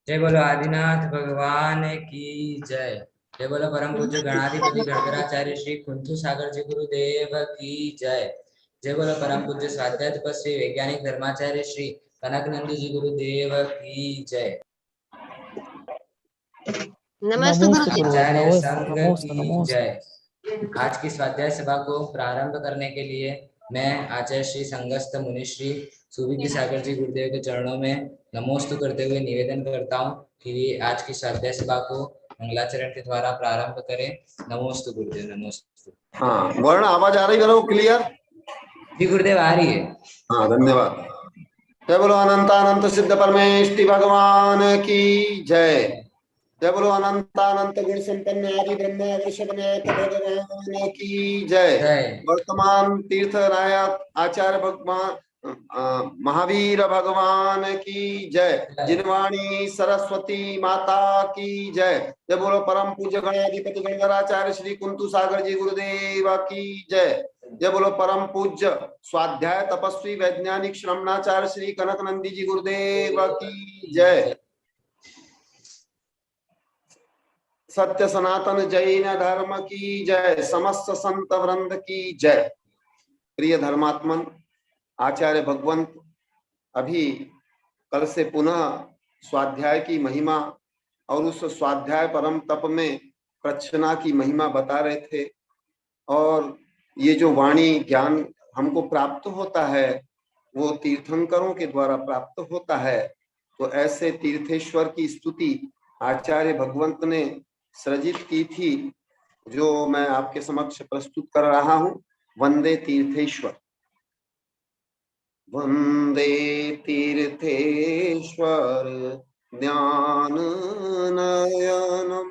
जय बोलो आदिनाथ भगवान की जय। जय बोलो परम पूज्य गणाधिपति गणधराचार्य श्री कुंथु सागर जी गुरुदेव की जय। जय बोलो परम पूज्य स्वाध्याय तपस्वी वैज्ञानिक धर्माचार्य श्री कनक नंदी जी गुरुदेव की जय। नमस्ते गुरुदेव। आचार्य संघ नमोस्तु की जय। आज की स्वाध्याय सभा को प्रारंभ करने के लिए मैं आचार्य श्री संगस्थ मुनिश्री सुविधि सागर जी गुरुदेव के चरणों में नमोस्तु करते हुए निवेदन करता हूँ कि आज की स्वाध्याय सभा को मंगलाचरण के द्वारा प्रारंभ करें। नमोस्तु गुरुदेव, नमोस्तु। हाँ, वर्ण आवाज आ रही है क्लियर? जी गुरुदेव, आ रही है। हाँ, धन्यवाद। जय बोलो अनंतानंत सिद्ध परमेष्टि भगवान की जय। जय बोलो अनंतानंत गुण संपन्न आदि ब्रह्मा वृषभनाथ भगवान की जय। वर्तमान तीर्थ नायक आचार्य भगवान महावीर भगवान की जय। जिनवाणी सरस्वती माता की जय। जय बोलो परम पूज्य गणाधिपति गणधराचार्य श्री कुंतु सागर जी गुरुदेव की जय। जय बोलो परम पूज्य स्वाध्याय तपस्वी वैज्ञानिक श्रमणाचार्य श्री कनक नंदी जी गुरुदेव की जय। सत्य सनातन जैन धर्म की जय। समस्त संत वृंद की जय। प्रिय धर्मात्मन, आचार्य भगवंत अभी कल से पुनः स्वाध्याय की महिमा और उस स्वाध्याय परम तप में प्रच्छना की महिमा बता रहे थे। और ये जो वाणी ज्ञान हमको प्राप्त होता है वो तीर्थंकरों के द्वारा प्राप्त होता है। तो ऐसे तीर्थेश्वर की स्तुति आचार्य भगवंत ने सृजित की थी, जो मैं आपके समक्ष प्रस्तुत कर रहा हूं। वंदे तीर्थेश्वर। वंदे तीर्थेश्वर ज्ञान नयनम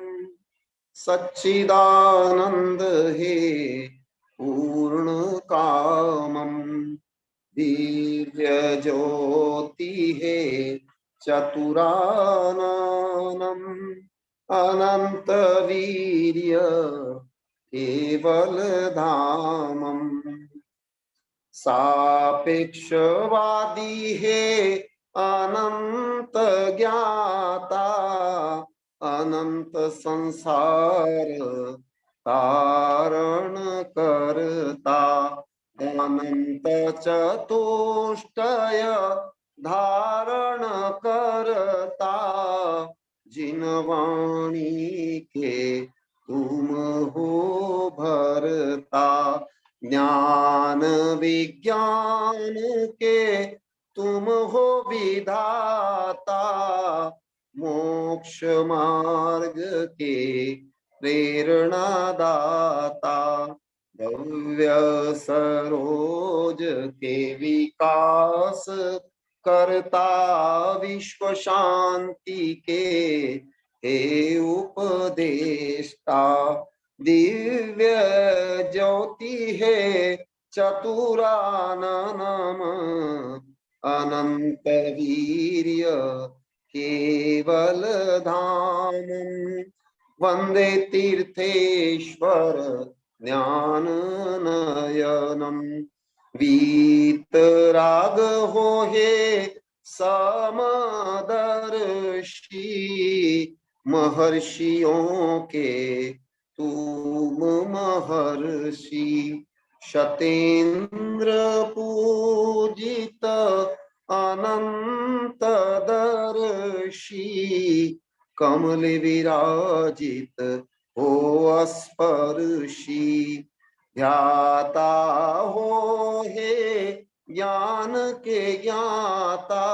सच्चिदानंद हे पूर्ण कामम दिव्य ज्योति हे चतुराननम अनंत वीर्य केवल धामम सापेक्षवादी हे अनंत ज्ञाता अनंत संसार तारण करता अनंत चतुष्टय धारण करता जिनवाणी के तुम हो भरता ज्ञान विज्ञान के तुम हो विधाता मोक्ष मार्ग के प्रेरणादाता भव्य सरोज के विकास करता विश्व शांति के हे उपदेष्टा दिव्य ज्योति है चतुराननम अनंत वीर्य केवल धामम वंदे तीर्थेश्वर ज्ञान नयनम वीतराग हो हे समदर्शी महर्षियों के तुम महर्षि शतेन्द्र पूजित अनंत दर्शी कमल विराजित हो स्पर्शी ध्याता हो हे ज्ञान के ज्ञाता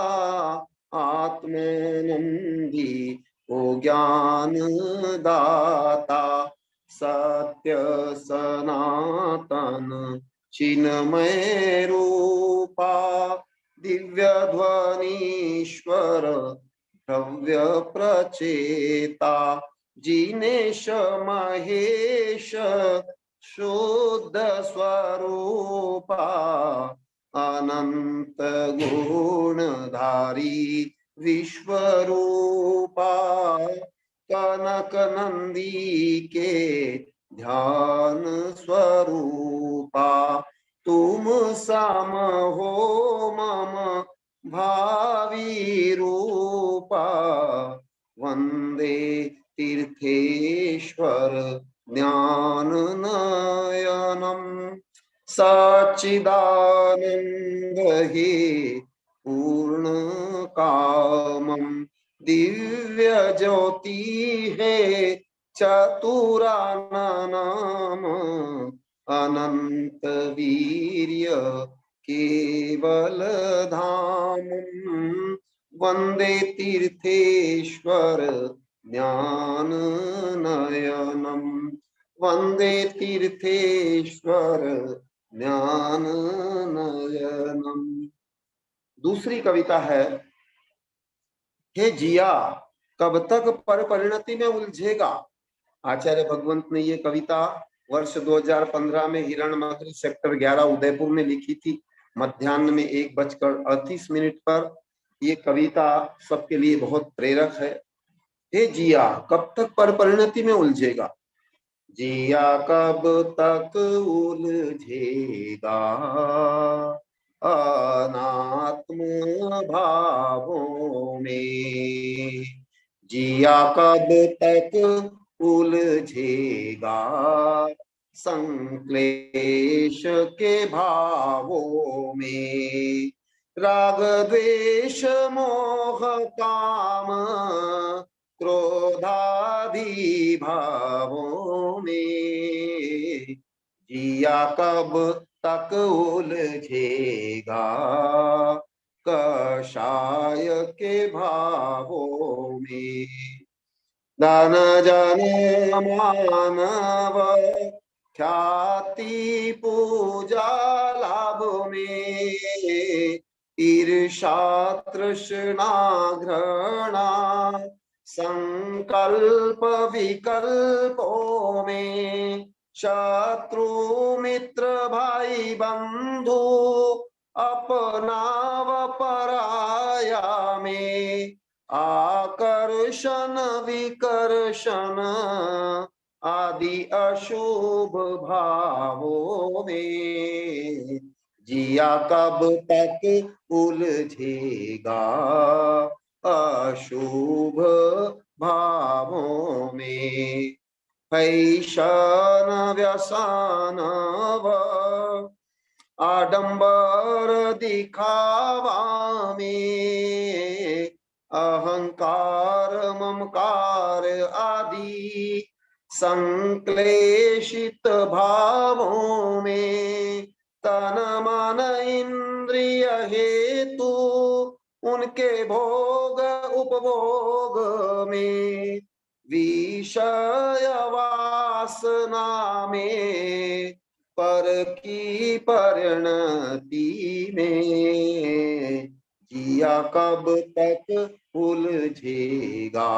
आत्मानंदी ओ ज्ञान दाता सत्य सनातन चिन्मय रूपा दिव्य ध्वनीश्वर भव्य प्रचेता जिनेश महेश शुद्ध स्वरूपा अनंत गुणधारी विश्वरूपा कनक नंदी के ध्यान स्वरूपा तुम सम हो मम भावी रूपा वंदे तीर्थेश्वर ज्ञान नयनम सच्चिदानंद हे पूर्ण कामम दिव्य ज्योति है चतुराननम अनंत वीर्य केवल धामम वंदे तीर्थेश्वर ज्ञान नयनम वंदे तीर्थेश्वर ज्ञान नयनम। दूसरी कविता है, हे जिया कब तक पर परिणति में उलझेगा। आचार्य भगवंत ने ये कविता वर्ष 2015 में हिरणमगरी सेक्टर 11 उदयपुर में लिखी थी। मध्याह्न में 1:38 पर। ये कविता सबके लिए बहुत प्रेरक है। हे जिया कब तक पर परिणति में उलझेगा, जिया कब तक उलझेगा अनात्म भावों में, जिया कब तक उलझेगा संक्लेश के भावों में, राग द्वेष मोह काम क्रोधादि भावों में, जिया कब तक उलझेगा कषाय के भावों में। दान जन मानव ख्याति पूजा लाभ में, ईर्षा तृष्णा घृणा संकल्प विकल्पों में, शत्रु मित्र भाई बंधु अपना व पराया में, आकर्षण विकर्षण आदि अशुभ भावों में, जिया कब तक उलझेगा अशुभ भावों में। फैशन व्यसन व आडंबर दिखावा में, अहंकार ममकार आदि संक्लेशित भावों में, तन मन इंद्रिय हेतु उनके भोग उपभोग में, विषय वासना में पर की परिणति में, जिया कब तक उलझेगा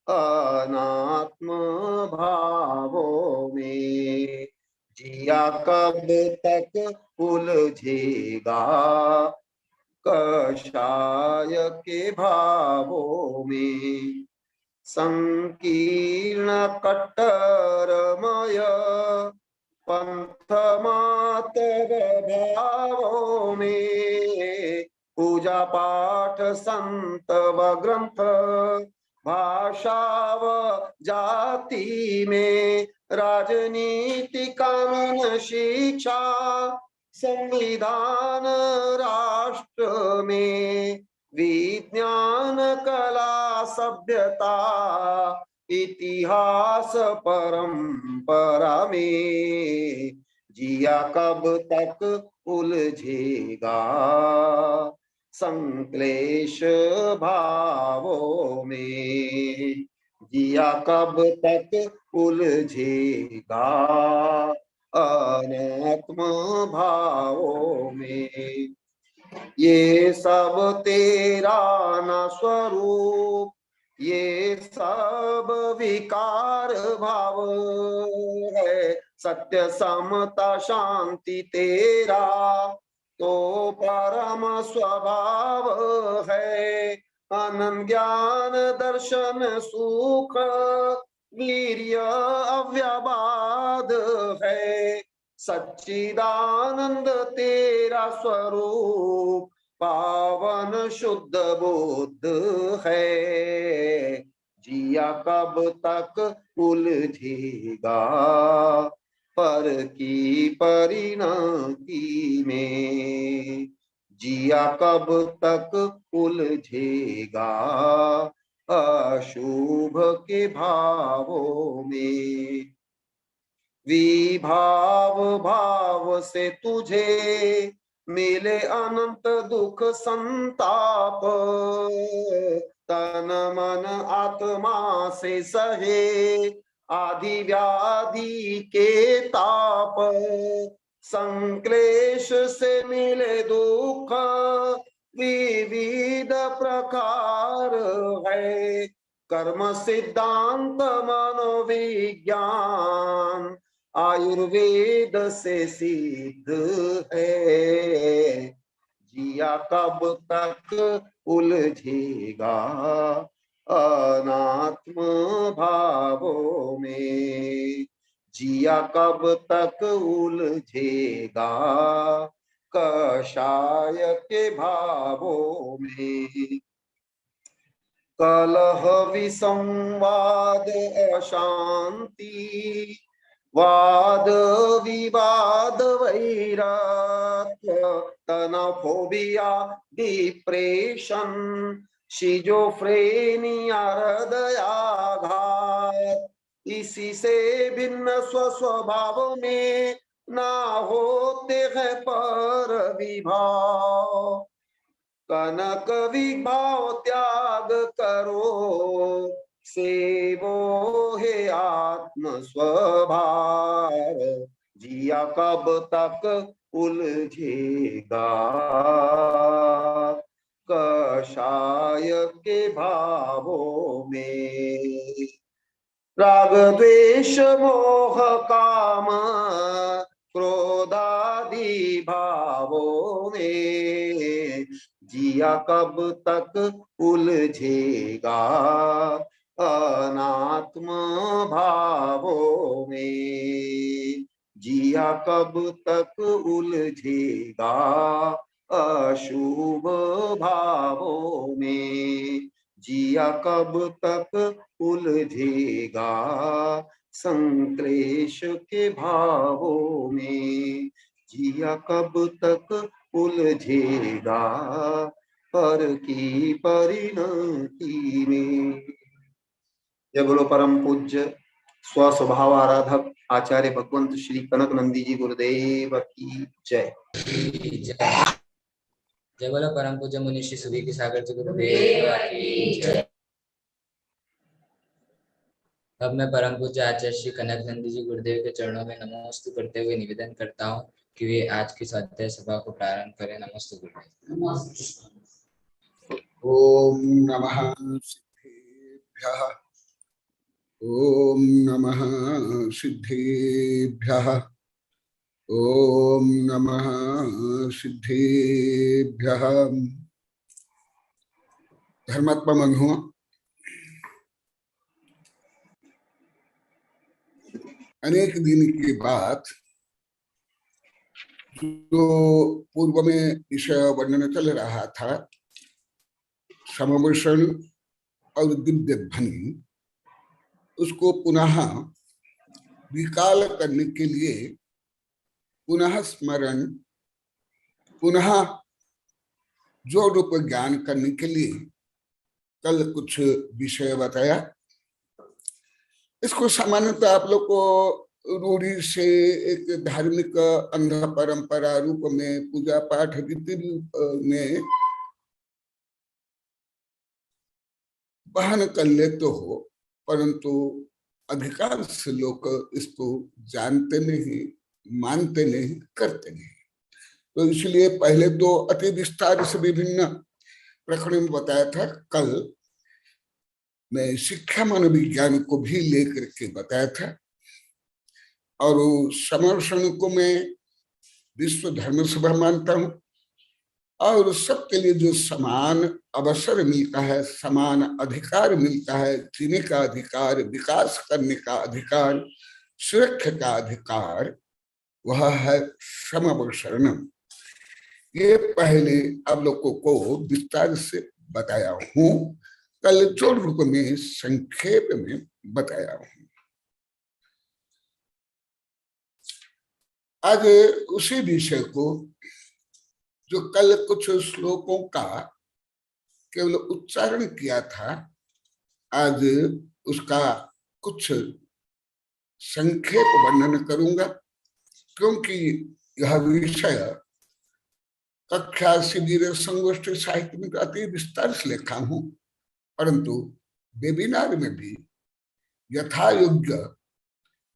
अनात्म भावों में, जिया कब तक उलझेगा कषाय के भावों में। संकीर्ण कट्टरमय पंथ मातर भावों में, पूजा पाठ संत व ग्रंथ भाषा व जाति में, राजनीति कानून शिक्षा संविधान राष्ट्र में, विज्ञान कला सभ्यता इतिहास परंपरा में, जिया कब तक उलझेगा संक्लेश भावों में, जिया कब तक उलझेगा अनात्म भावों में। ये सब तेरा न स्वरूप, ये सब विकार भाव है, सत्य समता शांति तेरा तो परम स्वभाव है। अनंत ज्ञान दर्शन सुख वीर्य अव्यबाद है। सच्चिदानंद तेरा स्वरूप पावन शुद्ध बुद्ध है। जिया कब तक उलझेगा पर की परिणति में। जिया कब तक उलझेगा अशुभ के भावों में। विभाव भाव से तुझे मिले अनंत दुख संताप। तन मन आत्मा से सहे आदि व्याधि के ताप। संक्लेश से मिले दुख विविध प्रकार है। कर्म सिद्धांत मनोविज्ञान आयुर्वेद से सिद्ध है। जिया कब तक उलझेगा अनात्म भावों में। जिया कब तक उलझेगा कषाय के भावों में। कलह विसंवाद अशांति वाद विवाद वैराग्य तनाव फोबिया डिप्रेशन शिजोफ्रेनिया हृदयाघात। इसी से भिन्न स्वभाव में ना होते हैं पर विभाव। कनक विभाव त्याग करो सेवो है आत्म स्वभाव। जिया कब तक उलझेगा कषाय के भावों में। राग द्वेष मोह काम क्रोधादि भावों में। जिया कब तक उलझेगा अनात्म भावों में। जिया कब तक उलझेगा अशुभ भावों में। जिया कब तक उलझेगा संक्लेश के भावों में। जिया कब तक उलझेगा पर की परिणति में। जय बोलो परम पूज्य स्वस्वभाव आराधक आचार्य भगवंत श्री कनक नंदी जी गुरुदेव की जय। जय बोलो परम पूज्य मुनि श्री सुबीर सागर जी गुरुदेव की जय। अब मैं परम पूज्य आचार्य श्री कनक नंदी जी गुरुदेव के चरणों में नमोस्तु करते हुए निवेदन करता हूँ कि वे आज की स्वाध्याय सभा को प्रारंभ करें। नमोस्तु गुरुदेव। ओम नमः सिद्धेभ्यः। ओम नमः सिद्धेभ्यः। ओम नमः सिद्धेभ्यः। धर्मात्मा बंधुओं, अनेक दिन के बाद जो पूर्व में विषय वर्णन चल रहा था, समवर्षण और दिव्य ध्वनि, उसको पुनः विकाल करने के लिए, पुनः स्मरण, पुनः जो रूप ज्ञान करने के लिए कल कुछ विषय बताया। इसको सामान्यतः आप लोग को रूढ़ी से एक धार्मिक अंध परंपरा रूप में, पूजा पाठ रीति रूप में बहन कर लेते हो, परंतु अधिकांश लोग इसको जानते नहीं, मानते नहीं, करते नहीं। तो इसलिए पहले तो अति विस्तार से विभिन्न प्रकरण में बताया था। कल मैं शिक्षा मनोविज्ञान को भी लेकर के बताया था, और समर्षण को मैं विश्व धर्म सभा मानता हूं, और सबके लिए जो समान अवसर मिलता है, समान अधिकार मिलता है, जीने का अधिकार, विकास करने का अधिकार, सुरक्षा का अधिकार, वह है समवसरणम। ये पहले आप लोगों को विस्तार से बताया हूं, कल जो रूप में संक्षेप में बताया हूं। आज उसी विषय को जो कल कुछ श्लोकों का केवल उच्चारण किया था, आज उसका कुछ संक्षेप वर्णन करूंगा, क्योंकि यह विषय कक्षा शिविर संगोष्ठी साहित्य में अति विस्तार से लिखा हूं, परंतु वेबिनार में भी यथा योग्य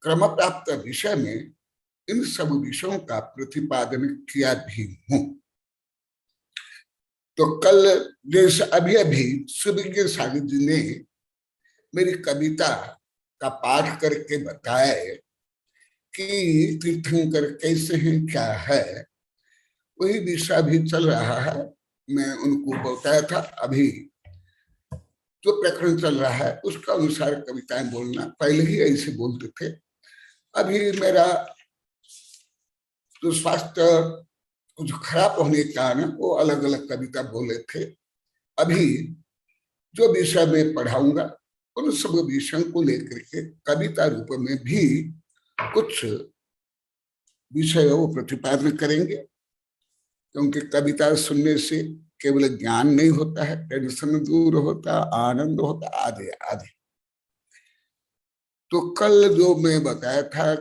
क्रम प्राप्त विषय में इन सब विषयों का प्रतिपादन किया भी हूं। तो कल जैसे अभी सुविज्ञ सागर जी ने मेरी कविता का पाठ करके बताए कि तीर्थंकर कैसे हैं, क्या है, वही विषय भी चल रहा है। मैं उनको बताया था अभी जो प्रकरण चल रहा है उसका अनुसार कविताएं बोलना, पहले ही ऐसे बोलते थे। अभी मेरा जो स्वास्थ्य कुछ खराब होने के कारण वो अलग अलग कविता बोले थे। अभी जो विषय में पढ़ाऊंगा उन सब विषयों को लेकर के कविता रूप में भी कुछ विषय वो प्रतिपादन करेंगे, क्योंकि कविता सुनने से केवल ज्ञान नहीं होता है, टेंशन दूर होता, आनंद होता, आदि आदि। तो कल जो मैं बताया था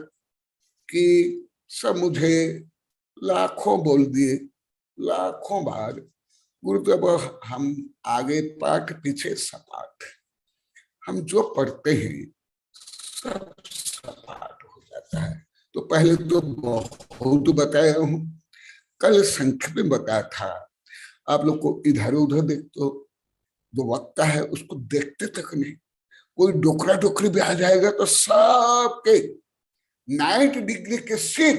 कि सब मुझे लाखों बोल दिए, लाखों बार गुरुदेव हम आगे पाठ पीछे सपाट, हम जो पढ़ते हैं सब सपाट हो जाता है। तो पहले तो बहुत बताया हूं, कल संक्षेप में बताया था। आप लोग को इधर उधर देख तो जो वक्ता है उसको देखते तक नहीं, कोई डोकरा डोकरी भी आ जाएगा तो सबके 90 डिग्री के सिर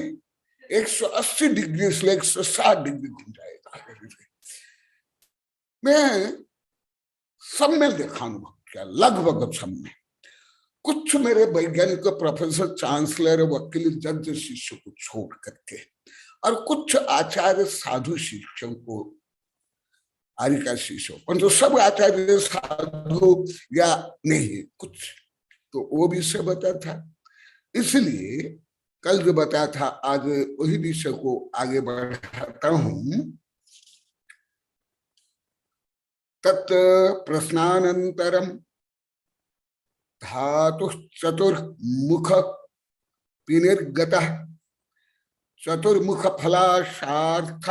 180 डिग्री से 160 डिग्री घूम जाएगा। मैं सब में देखा अनुभव किया, लगभग सब में। कुछ मेरे वैज्ञानिक प्रोफेसर, चांसलर, वकील, जज शिष्यों को छोड़ करके, और कुछ आचार्य साधु शिष्यों को, आर्य शिष्यों, परंतु सब आचार्य साधु या नहीं, कुछ तो वो विषय बताया था। इसलिए कल जो बताया था आज वही विषय को आगे बढ़ाता हूं। तत् प्रश्नानंतरम धातु चतुर्मुख पिनिर्गतः चतुर्मुख फलाशार्थ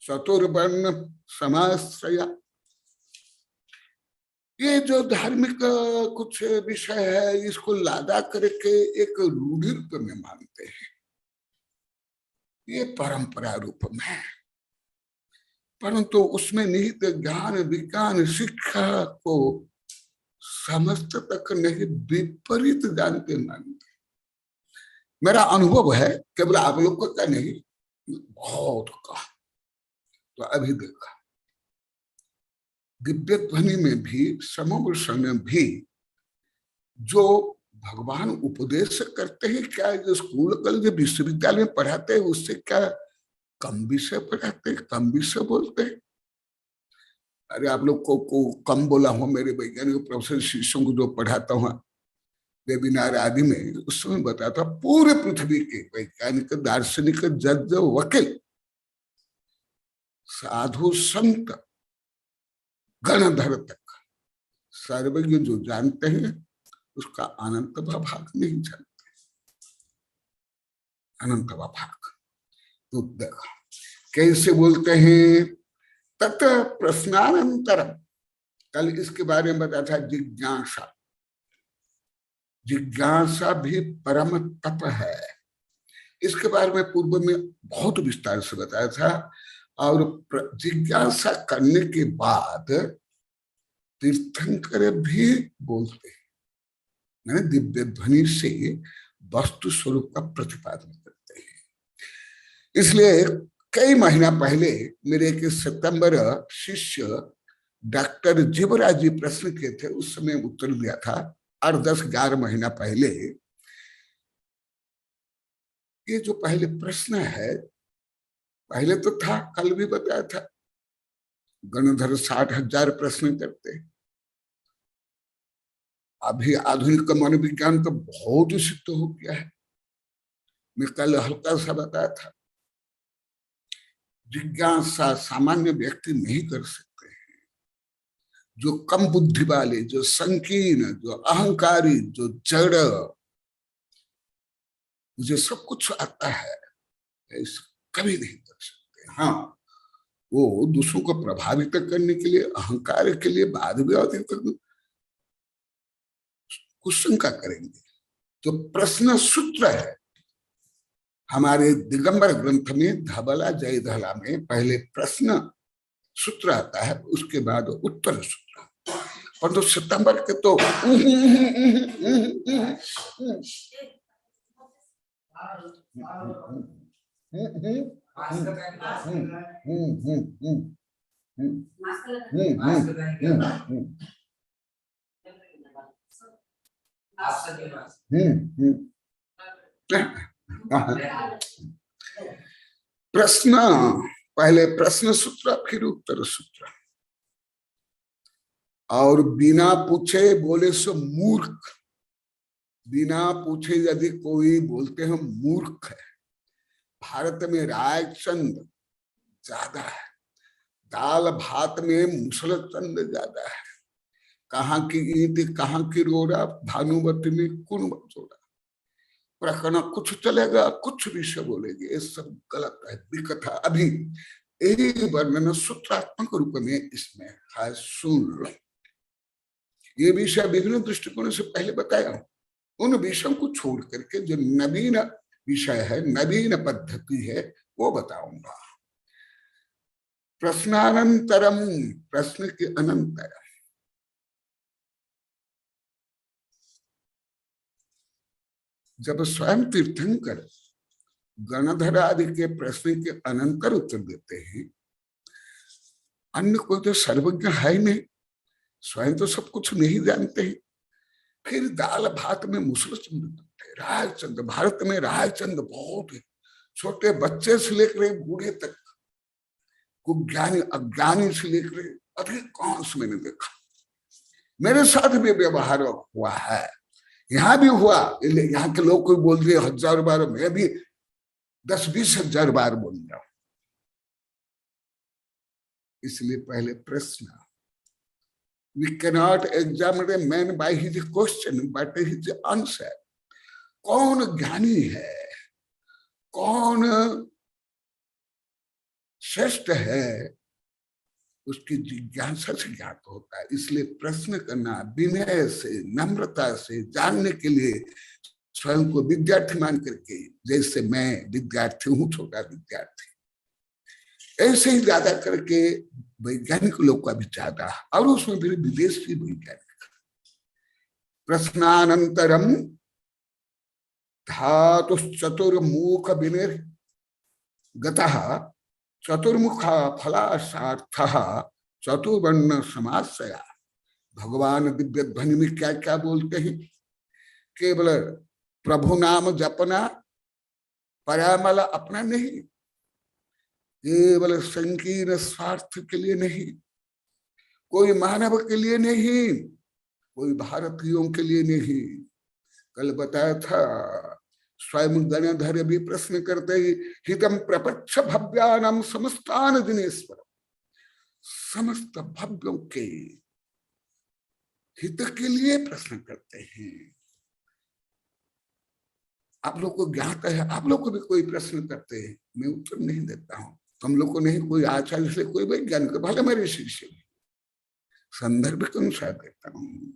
चतुर्वर्ण समाश्रय। ये जो धार्मिक कुछ विषय है इसको लादा करके एक रूढ़ि रूप में मानते हैं, ये परंपरा रूप में है, परंतु उसमें निहित ज्ञान विज्ञान शिक्षा को समस्त तक नहीं, विपरीत जानते मानते। मेरा अनुभव है, केवल आप लोग का नहीं, बहुत का। तो अभी देखा दिव्य ध्वनि में भी, समवसरण में भी जो भगवान उपदेश करते हैं, क्या जो स्कूल कॉलेज विश्वविद्यालय में पढ़ाते हैं उससे क्या कम विषय पढ़ाते हैं, कम विषय बोलते हैं। अरे आप लोग को कम बोला हूं, मेरे वैज्ञानिक प्रोफेसर शिष्यों को जो पढ़ाता हूं वेबिनार आदि में, उस समय बताता पूरे पृथ्वी के वैज्ञानिक, दार्शनिक, जज, वकील, साधु, संत, गणधर तक सर्वज्ञ जो जानते हैं उसका अनंत भाग नहीं जानते, अनंत भाग। तो देखा कैसे बोलते हैं, तत् प्रश्नानंतरम, कल इसके बारे में बताया था। जिज्ञासा, जिज्ञासा भी परम तप है, इसके बारे में पूर्व में बहुत विस्तार से बताया था। और जिज्ञासा करने के बाद तीर्थंकर भी बोलते हैं, मैंने दिव्य ध्वनि से वस्तु स्वरूप का प्रतिपादन करते हैं। इसलिए कई महीना पहले मेरे एक सितंबर शिष्य डॉक्टर जीवराज जी प्रश्न किए थे, उस समय उत्तर दिया था 8-10-11 महीना पहले। ये जो पहले प्रश्न है, पहले तो था, कल भी बताया था, गणधर 60,000 प्रश्न करते। अभी आधुनिक मनोविज्ञान तो बहुत ही सिद्ध हो गया है। मैं कल हल्का सा बताया था, जिज्ञासा सामान्य व्यक्ति नहीं कर सकते हैं। जो कम बुद्धि वाले, जो संकीर्ण, जो अहंकारी, जो जड़, मुझे सब कुछ आता है, ऐसा कभी नहीं कर सकते। हाँ, वो दूसरों को प्रभावित करने के लिए, अहंकार के लिए बाद में कुछ शंका करेंगे। तो प्रश्न सूत्र है हमारे दिगंबर ग्रंथ में, धबला जय धला में पहले प्रश्न सूत्र आता है, उसके बाद उत्तर सूत्र। और तो सितंबर के तो प्रश्न, पहले प्रश्न सूत्र फिर उत्तर सूत्र। और बिना पूछे बोले सो मूर्ख, बिना पूछे यदि कोई बोलते हैं मूर्ख है। भारत में रायचंद ज्यादा है, दाल भात में मुसलचंद ज्यादा है। कहाँ की ईद कहाँ की रोड़ा, भानुमति में कुण जोड़ा। प्रकरण कुछ चलेगा, कुछ विषय बोलेंगे, ये सब गलत है, विकथा। अभी एक वर्णन सूत्रात्मक रूप में इसमें है, सुन। ये विषय विभिन्न दृष्टिकोणों से पहले बताया हूं, उन विषयों को छोड़ करके जो नवीन विषय है, नवीन पद्धति है, वो बताऊंगा। प्रश्नानंतरम, प्रश्न के अनंतर। जब स्वयं तीर्थंकर गणधर आदि के प्रश्न के अनंतर उत्तर देते हैं, अन्य कोई तो सर्वज्ञ है नहीं, स्वयं तो सब कुछ नहीं जानते हैं। फिर दाल भात में मुसलचंद, रायचंद, भारत में रायचंद बहुत है, छोटे बच्चे से लेकर बूढ़े तक, कुछ ज्ञानी अज्ञानी से लेकर अधिकांश मैंने देखा। मेरे साथ भी व्यवहार हुआ है, यहाँ भी हुआ। यहाँ के लोग कोई बोल दिए 1000 बार, मैं भी 10-20 हजार बार बोल रहा हूं। इसलिए पहले प्रश्न, we cannot examine a man by his question but his answer. कौन ज्ञानी है, कौन श्रेष्ठ है, उसकी जिज्ञासा से ज्ञात होता है। इसलिए प्रश्न करना विनय से, नम्रता से, जानने के लिए स्वयं को विद्यार्थी मान करके, जैसे मैं विद्यार्थी हूं, छोटा विद्यार्थी, ऐसे ही ज्यादा करके वैज्ञानिक लोग का भी ज्यादा, और उसमें फिर विदेशी वैज्ञानिक। प्रश्नानंतरम धातु चतुर्मुख विनिर्गतः चतुर्मुखा फलासार्थः चतुर्वर्ण समासया। भगवान दिव्य ध्वनि में क्या क्या बोलते हैं? केवल प्रभु नाम जपना, परामल अपना नहीं, केवल संकीर्ण स्वार्थ के लिए नहीं, कोई मानव के लिए नहीं, कोई भारतीयों के लिए नहीं। कल बताया था, स्वयं गणधर भी प्रश्न करते ही, हितम प्रपच्छ भव्यानाम समस्तान दिनेश्वर, समस्त भव्यों के हित के लिए प्रश्न करते हैं। आप लोग को ज्ञात है, आप लोग को भी कोई प्रश्न करते हैं, मैं उत्तर नहीं देता हूं। हम लोग को नहीं, कोई आचार्य से, कोई वैज्ञानिक, भले मेरे शिष्य, संदर्भ के अनुसार देता हूं।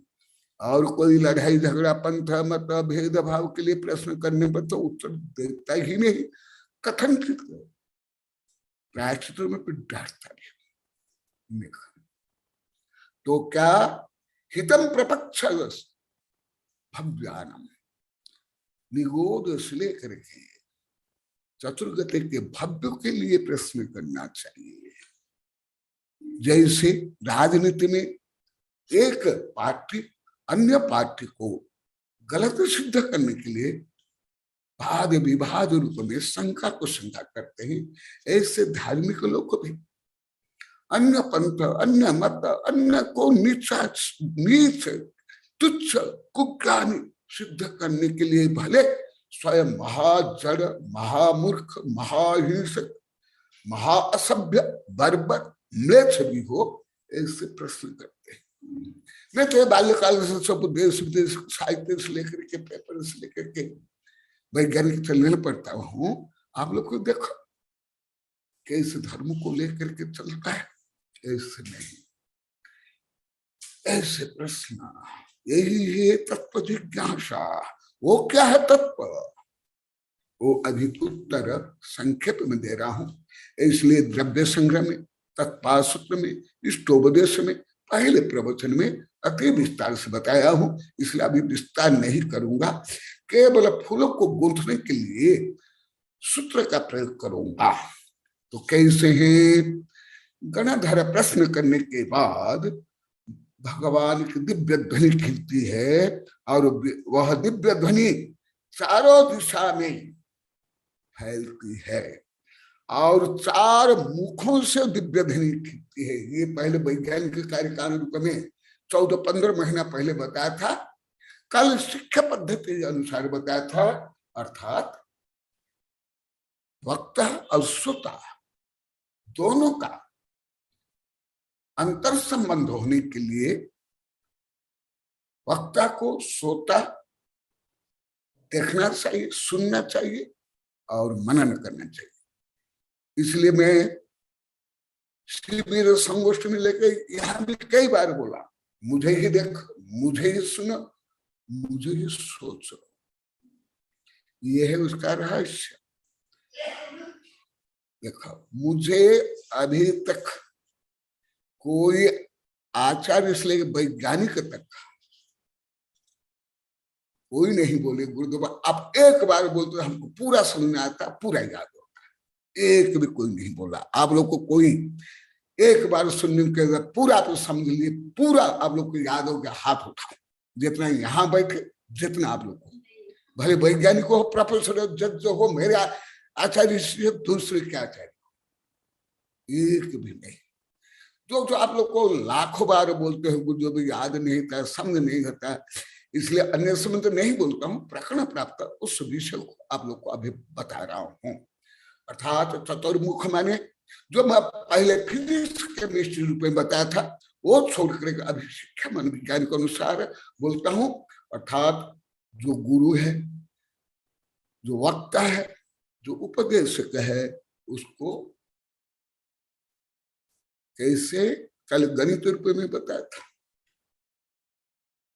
और कोई लड़ाई झगड़ा, पंथ मत भेदभाव के लिए प्रश्न करने पर तो उत्तर देता ही नहीं, कथन प्रायश्चित में फिर डांटता भी। तो क्या हितम प्रपक्ष भव्यानम, निगोद से लेकर के चतुर्गति के भव्य के लिए प्रश्न करना चाहिए। जैसे राजनीति में एक पार्टी अन्य पार्टी को गलत सिद्ध करने के लिए वाद विवाद रूप में शंका को शंका करते हैं, ऐसे धार्मिक लोग भी अन्य पंथ, अन्य मत, अन्य को नीच तुच्छ कुज्ञानी सिद्ध करने के लिए भले स्वयं महाजड़, महामूर्ख, महाहिंसक, महाअसभ्य, बर्बर, म्लेच्छ भी हो, ऐसे प्रश्न करते हैं। मैं तो बाल्यकाल से सब देश विदेश साहित्य से लेकर के पेपर से लेकर के वैज्ञानिक चलने पड़ता हूँ। आप लोग को देखो कैसे धर्म को लेकर के चलता है, ऐसे नहीं, ऐसे प्रश्न। यही है तत्व जिज्ञासा। वो क्या है तत्व, वो अभी उत्तर संक्षेप में दे रहा हूं। इसलिए द्रव्य संग्रह में, तत्पाद सूत्र में, इष्टोपदेश में, पहले प्रवचन में अति विस्तार से बताया हूं, इसलिए अभी विस्तार नहीं करूंगा। केवल फूलों को गूंथने के लिए सूत्र का प्रयोग करूंगा। तो कैसे हैं? गणाधर प्रश्न करने के बाद भगवान की दिव्य ध्वनि खिलती है और वह दिव्य ध्वनि चारों दिशा में फैलती है और चार मुखों से दिव्य ध्वनि खिलती है। ये पहले वैज्ञानिक कार्यकाल रूप में 14-15 महीना पहले बताया था, कल शिक्षा पद्धति के अनुसार बताया था। अर्थात वक्ता और श्रोता दोनों का अंतर संबंध होने के लिए वक्ता को श्रोता देखना चाहिए, सुनना चाहिए और मनन करना चाहिए। इसलिए मैं शिविर संगोष्ठी में लेकर यहां भी कई बार बोला, मुझे ही देख, मुझे ही सुनो, मुझे ही सोचो। ये है उसका रहस्य। देखो, मुझे अभी तक कोई आचार्य से लेकर वैज्ञानिक तक कोई नहीं बोले गुरुदेव आप एक बार बोलते हमको पूरा समझ में आता, पूरा याद होता, एक भी कोई नहीं बोला। आप लोग को कोई एक बार सुनने के पूरा तो समझ लिए, पूरा आप लोग को याद हो गया, हाथ उठाओ। जितना यहाँ बैठे, जितना आप लोग को, भले वैज्ञानिक हो, प्रोफेसर हो, जज हो, मेरे आचार्य से दूसरे के आचार्य, एक भी नहीं। जो जो आप लोग को लाखों बार बोलते हो, जो भी याद नहीं था, समझ नहीं होता, इसलिए अन्य समय तो नहीं बोलता हूँ। प्रकरण प्राप्त उस विषय को आप लोग को अभी बता रहा हूँ। अर्थात चतुर्मुख माने जो मैं पहले फिजिक्स केमिस्ट्री रूप में बताया था, वो छोड़कर अभी शिक्षा मन विज्ञान के अनुसार बोलता हूँ। अर्थात जो गुरु है, जो वक्ता है, जो उपदेशक है, उसको कैसे कल गणित रूप में बताया था,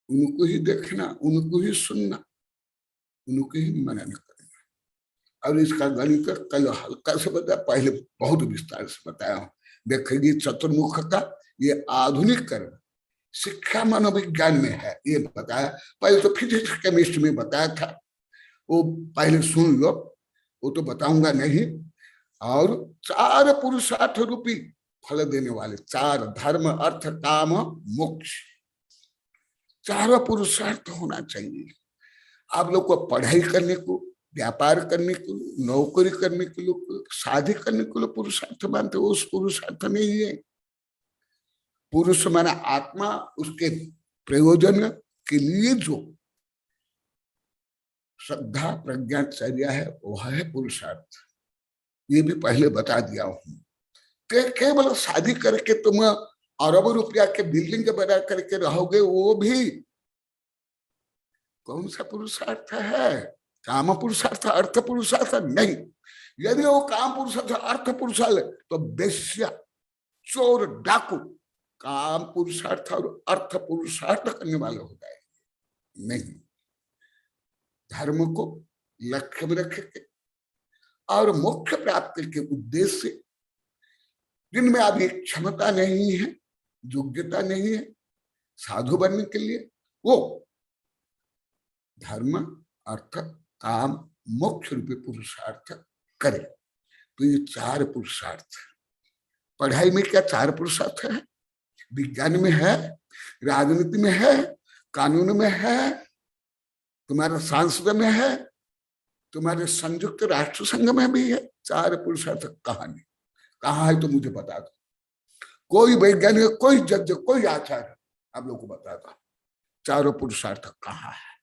उनको ही देखना, उनको ही सुनना, उनको ही मनन करना। और इसका गणित कल हल्का से बताया, पहले बहुत विस्तार से बताया हूं। देखिए चतुर्मुख का ये आधुनिक कर्म शिक्षा मनोविज्ञान में है, ये बताया। पहले तो फिजिक्स केमिस्ट्री में बताया था, वो पहले सुन लो, वो तो बताऊंगा नहीं। और चार पुरुषार्थ रूपी फल देने वाले, चार धर्म, अर्थ, काम, मोक्ष, चारों पुरुषार्थ होना चाहिए। आप लोग को पढ़ाई करने को, व्यापार करने को, नौकरी करने के लिए, शादी करने के लिए पुरुषार्थ मानते हो, उस पुरुषार्थ नहीं है। पुरुष माना आत्मा, उसके प्रयोजन के लिए जो श्रद्धा प्रज्ञाचर्या है, वह है पुरुषार्थ। ये भी पहले बता दिया हूं। केवल शादी करके तुम अरबों रुपया के बिल्डिंग बना करके रहोगे, वो भी कौन सा पुरुषार्थ है? काम पुरुषार्थ, अर्थ पुरुषार्थ नहीं। यदि वो काम पुरुषार्थ, अर्थ पुरुषार्थ, तो वेश्या, चोर, डाकू काम पुरुषार्थ और अर्थ पुरुषार्थ करने वाले हो जाएंगे। नहीं, धर्म को लक्ष्य में रखेंगे और मोक्ष प्राप्ति के उद्देश्य से जिनमें अभी क्षमता नहीं है, योग्यता नहीं है साधु बनने के लिए, वो धर्म, अर्थ, काम, मोक्ष रूपी पुरुषार्थ करे। तो ये 4 पुरुषार्थ, पढ़ाई में क्या 4 पुरुषार्थ है? विज्ञान में है, राजनीति में है, कानून में है, तुम्हारा सांस्कृतिक में है, तुम्हारे संयुक्त राष्ट्र संघ में भी है। 4 पुरुषार्थ कहानी कहाँ है तो मुझे बता दो। कोई वैज्ञानिक, कोई जज, कोई आचार्य आप लोग को बता दो 4 पुरुषार्थ कहाँ है?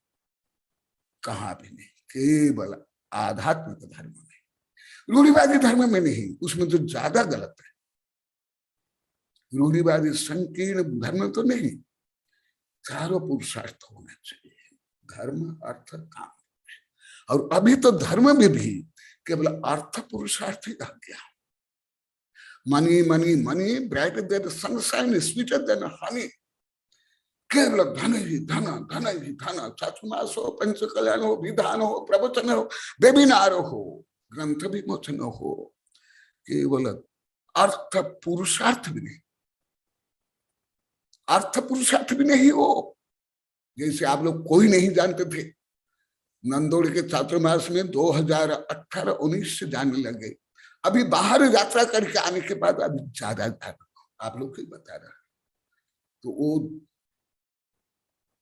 कहाँ भी नहीं। केवल आध्यात्मिक धर्म में, रूढ़िवादी धर्म में नहीं, उसमें तो ज्यादा गलत है। रूढ़िवादी संकीर्ण धर्म तो नहीं, 4 पुरुषार्थ होना चाहिए, धर्म अर्थ काम। और अभी तो धर्म में भी केवल अर्थ पुरुषार्थ ही रह गया। Money money money, brighter then sunshine, sweeter than Honey. केवल धन ही धन, धन ही धन। चातुर्मास हो, पंच कल्याण हो, विधान हो, प्रवचन हो, वेबिनार हो, ग्रंथ विमोचन हो, केवल अर्थ पुरुषार्थ भी नहीं, अर्थ पुरुषार्थ भी नहीं हो। जैसे आप लोग कोई नहीं जानते थे, नंदोड़ के चातुर्मास में 2018-19 से जानने लगे। अभी बाहर यात्रा करके आने के बाद अभी ज्यादा आप लोग ही बता रहा। तो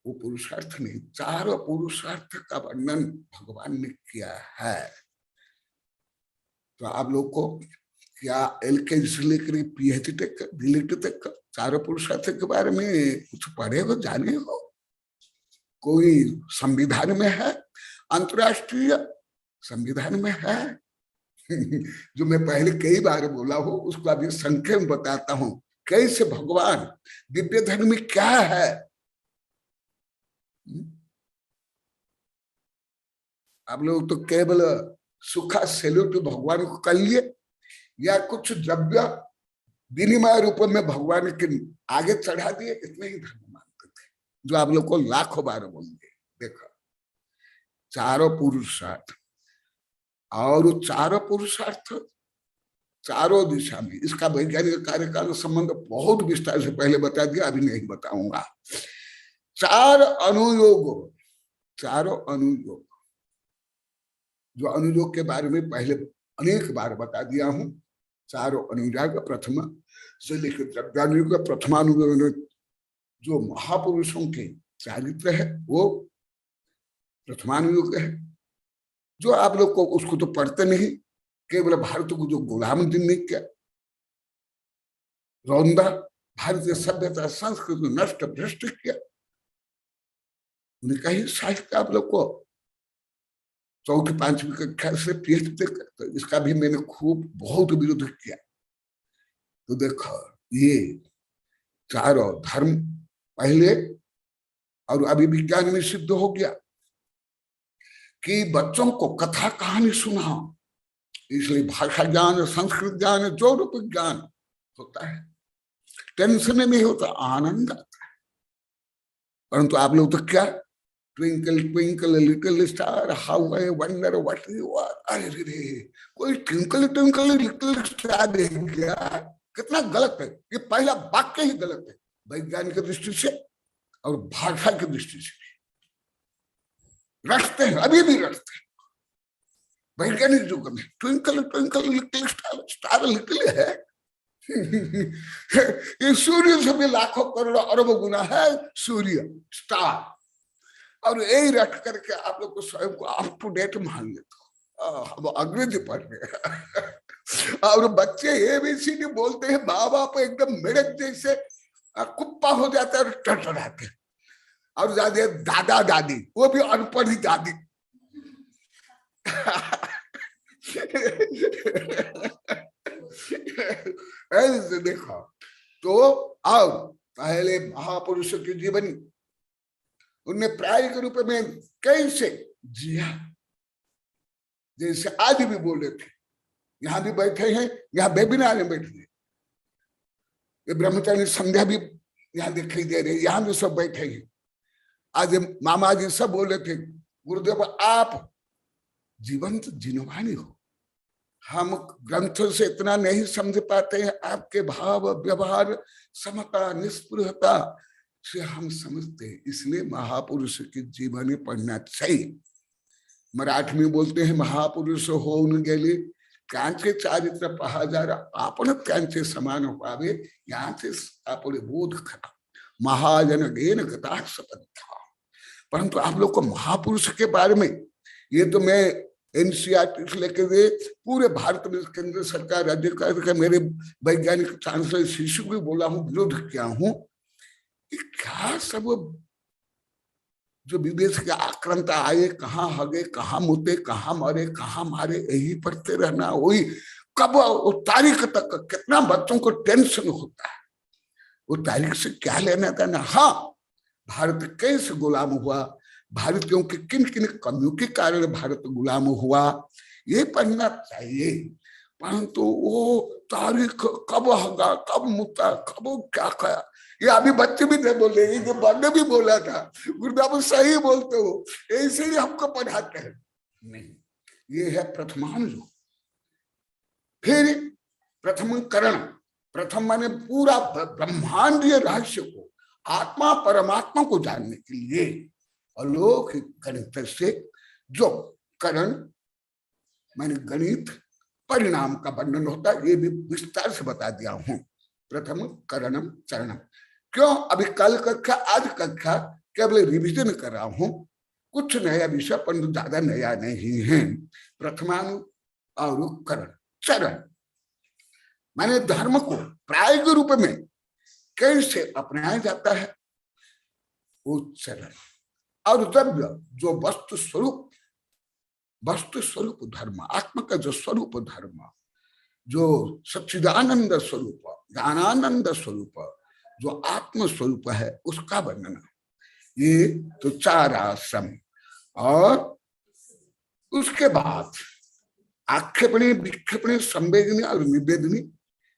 वो पुरुषार्थ नहीं, 4 पुरुषार्थ का वर्णन भगवान ने किया है। तो आप लोग को क्या LKG से लेकर PhD तक, DLED तक 4 पुरुषार्थ के बारे में कुछ पढ़े हो, जाने हो? कोई संविधान में है, अंतरराष्ट्रीय संविधान में है? जो मैं पहले कई बार बोला हूं, उसको अभी संक्षेप में बताता हूं कैसे भगवान दिव्य धर्म में क्या है। आप लोग तो केवल सुखा सैल्यूट भगवान को कर लिए, या कुछ द्रव्य विनिमय रूप में भगवान के आगे चढ़ा दिए, इतने ही धर्म मानते थे, जो आप लोग को लाखों बार बोलेंगे। देखो 4 पुरुषार्थ, और 4 पुरुषार्थ 4 दिशा में। इसका वैज्ञानिक कार्यकाल संबंध बहुत विस्तार से पहले बता दिया, अभी नहीं बताऊंगा। 4 अनुयोग, 4 अनुयोग, जो अनुयोग के बारे में पहले अनेक बार बता दिया हूं। 4 अनुयोग, प्रथम से लेकर द्रव्यानुयोग। प्रथमानुयोग जो महापुरुषों के चारित्र है वो प्रथमानुयोग है, जो आप लोग को उसको तो पढ़ते नहीं, केवल भारत को जो गुलाम दिन ने किया, रौंदा, भारतीय सभ्यता संस्कृति नष्ट भ्रष्ट किया, उनका ही साहित्य आप लोग को 4वीं 5वीं कक्षा से PhD तक, तो इसका भी मैंने खूब बहुत विरोध किया। तो देखो ये 4 धर्म पहले, और अभी विज्ञान में सिद्ध हो गया कि बच्चों को कथा कहानी सुनाओ, इसलिए भाषा ज्ञान, संस्कृत ज्ञान, जो रूप ज्ञान होता है, टेंशन नहीं होता, आनंद आता है। परंतु आप लोग तो क्या, twinkle twinkle little star, how I wonder what you are. अरे रे, कोई ट्विंकल ट्विंकल लिटिल स्टार देख गया, कितना गलत है। ये पहला वाक्य ही गलत है, वैज्ञानिक दृष्टि से और भाषा की दृष्टि से। रखते हैं, अभी भी रखते हैं वैज्ञानिक युग में। Twinkle twinkle little star, star little है। ये सूर्य से भी लाखों करोड़ों अरबों गुना है सूर्य, स्टार। और यही रख करके आप लोग को स्वयं को अप टू डेट मान लेते हो। हम अंग्रेजी पढ़ रहे हैं और बच्चे ABCD बोलते हैं, माँ बाप एकदम मेढक जैसे कुप्पा हो जाता है और टटराते हैं। और ज्यादा दादा दादी, वो भी अनपढ़ ही दादी। ऐसे देखो तो। और पहले महापुरुषों की जीवन उनने प्रायोगिक रूप में कैसे जिया, जैसे आज भी बोले थे, यहां भी बैठे हैं, यहाँ वेबिनार में बैठे हैं, ये ब्रह्मचारी संध्या भी यहाँ दिखाई दे रही है, यहाँ भी सब बैठे हैं। आज मामा जी सब बोले थे, गुरुदेव आप जीवंत जिनवानी हो, हम ग्रंथों से इतना नहीं समझ पाते हैं, आपके भाव व्यवहार समता निष्पृहता से हम समझते हैं, इसलिए महापुरुष की जीवनी पढ़ना चाहिए। मराठी में बोलते हैं महापुरुष होऊन गेले त्यांचे चारित्र पहा जरा आपण त्यांचे समान व्हावे यांचे आपण बोध करा महाजन गेन गता सपंथा। परंतु आप लोग को महापुरुष के बारे में, ये तो मैं एनसीईआरटी से लेकर पूरे भारत में केंद्र सरकार राज्य का मेरे वैज्ञानिक चांसलर शिशु भी बोला हूं, विरोध किया हूं कि क्या सब जो विदेश के आक्रांता आए, कहाँ हगे, कहाँ मुते, कहाँ मरे, कहाँ मारे, यही पढ़ते रहना। वही कब वो तारीख तक कितना बच्चों को टेंशन होता है, वो तारीख से क्या लेना देना। हाँ, भारत कैसे गुलाम हुआ, भारतीयों के किन किन कमियों के कारण भारत गुलाम हुआ, ये पढ़ना चाहिए। परंतु वो तारीख कब होगा, कब मुता, कब क्या खाया, ये अभी बच्चे भी नहीं बोले, ये बड़े भी बोला था, गुरुदेव सही बोलते हो, ऐसे ही हमको पढ़ाते हैं। नहीं, ये है प्रथमांश। फिर प्रथम करण, प्रथम माने पूरा ब्रह्मांडीय रहस्य को, आत्मा परमात्मा को जानने के लिए अलौकिक गणित से जो करण माने गणित परिणाम का वर्णन होता है, ये भी विस्तार से बता दिया हूं। प्रथम करणम चरणम। क्यों अभी कल कक्षा आज कक्षा केवल रिवीजन कर रहा हूं, कुछ नया विषय परंतु ज्यादा नया नहीं है। प्रथमानु और करण चरण माने धर्म को प्रायोगिक रूप में कैसे अपनाया जाता है, वो चरण। और द्रव्य जो वस्तु स्वरूप धर्म, आत्मा का जो स्वरूप धर्म, जो सच्चिदानंद स्वरूप, ज्ञानानंद स्वरूप, जो आत्म स्वरूप है, उसका वर्णन। ये तो चार आश्रम। और उसके बाद आक्षेपणी, विक्षेपणी, संवेदनी और निवेदनी,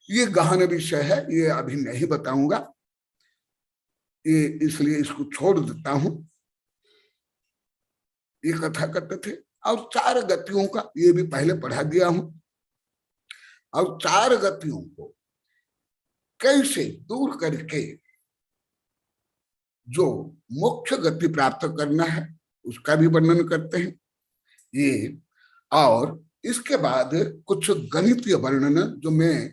ये गहन विषय है, ये अभी नहीं बताऊंगा, ये इसलिए इसको छोड़ देता हूं। ये कथा करते थे। और चार गतियों का ये भी पहले पढ़ा दिया हूं। और चार गतियों को कैसे दूर करके जो मोक्ष गति प्राप्त करना है, उसका भी वर्णन करते हैं ये। और इसके बाद कुछ गणितीय वर्णन जो मैं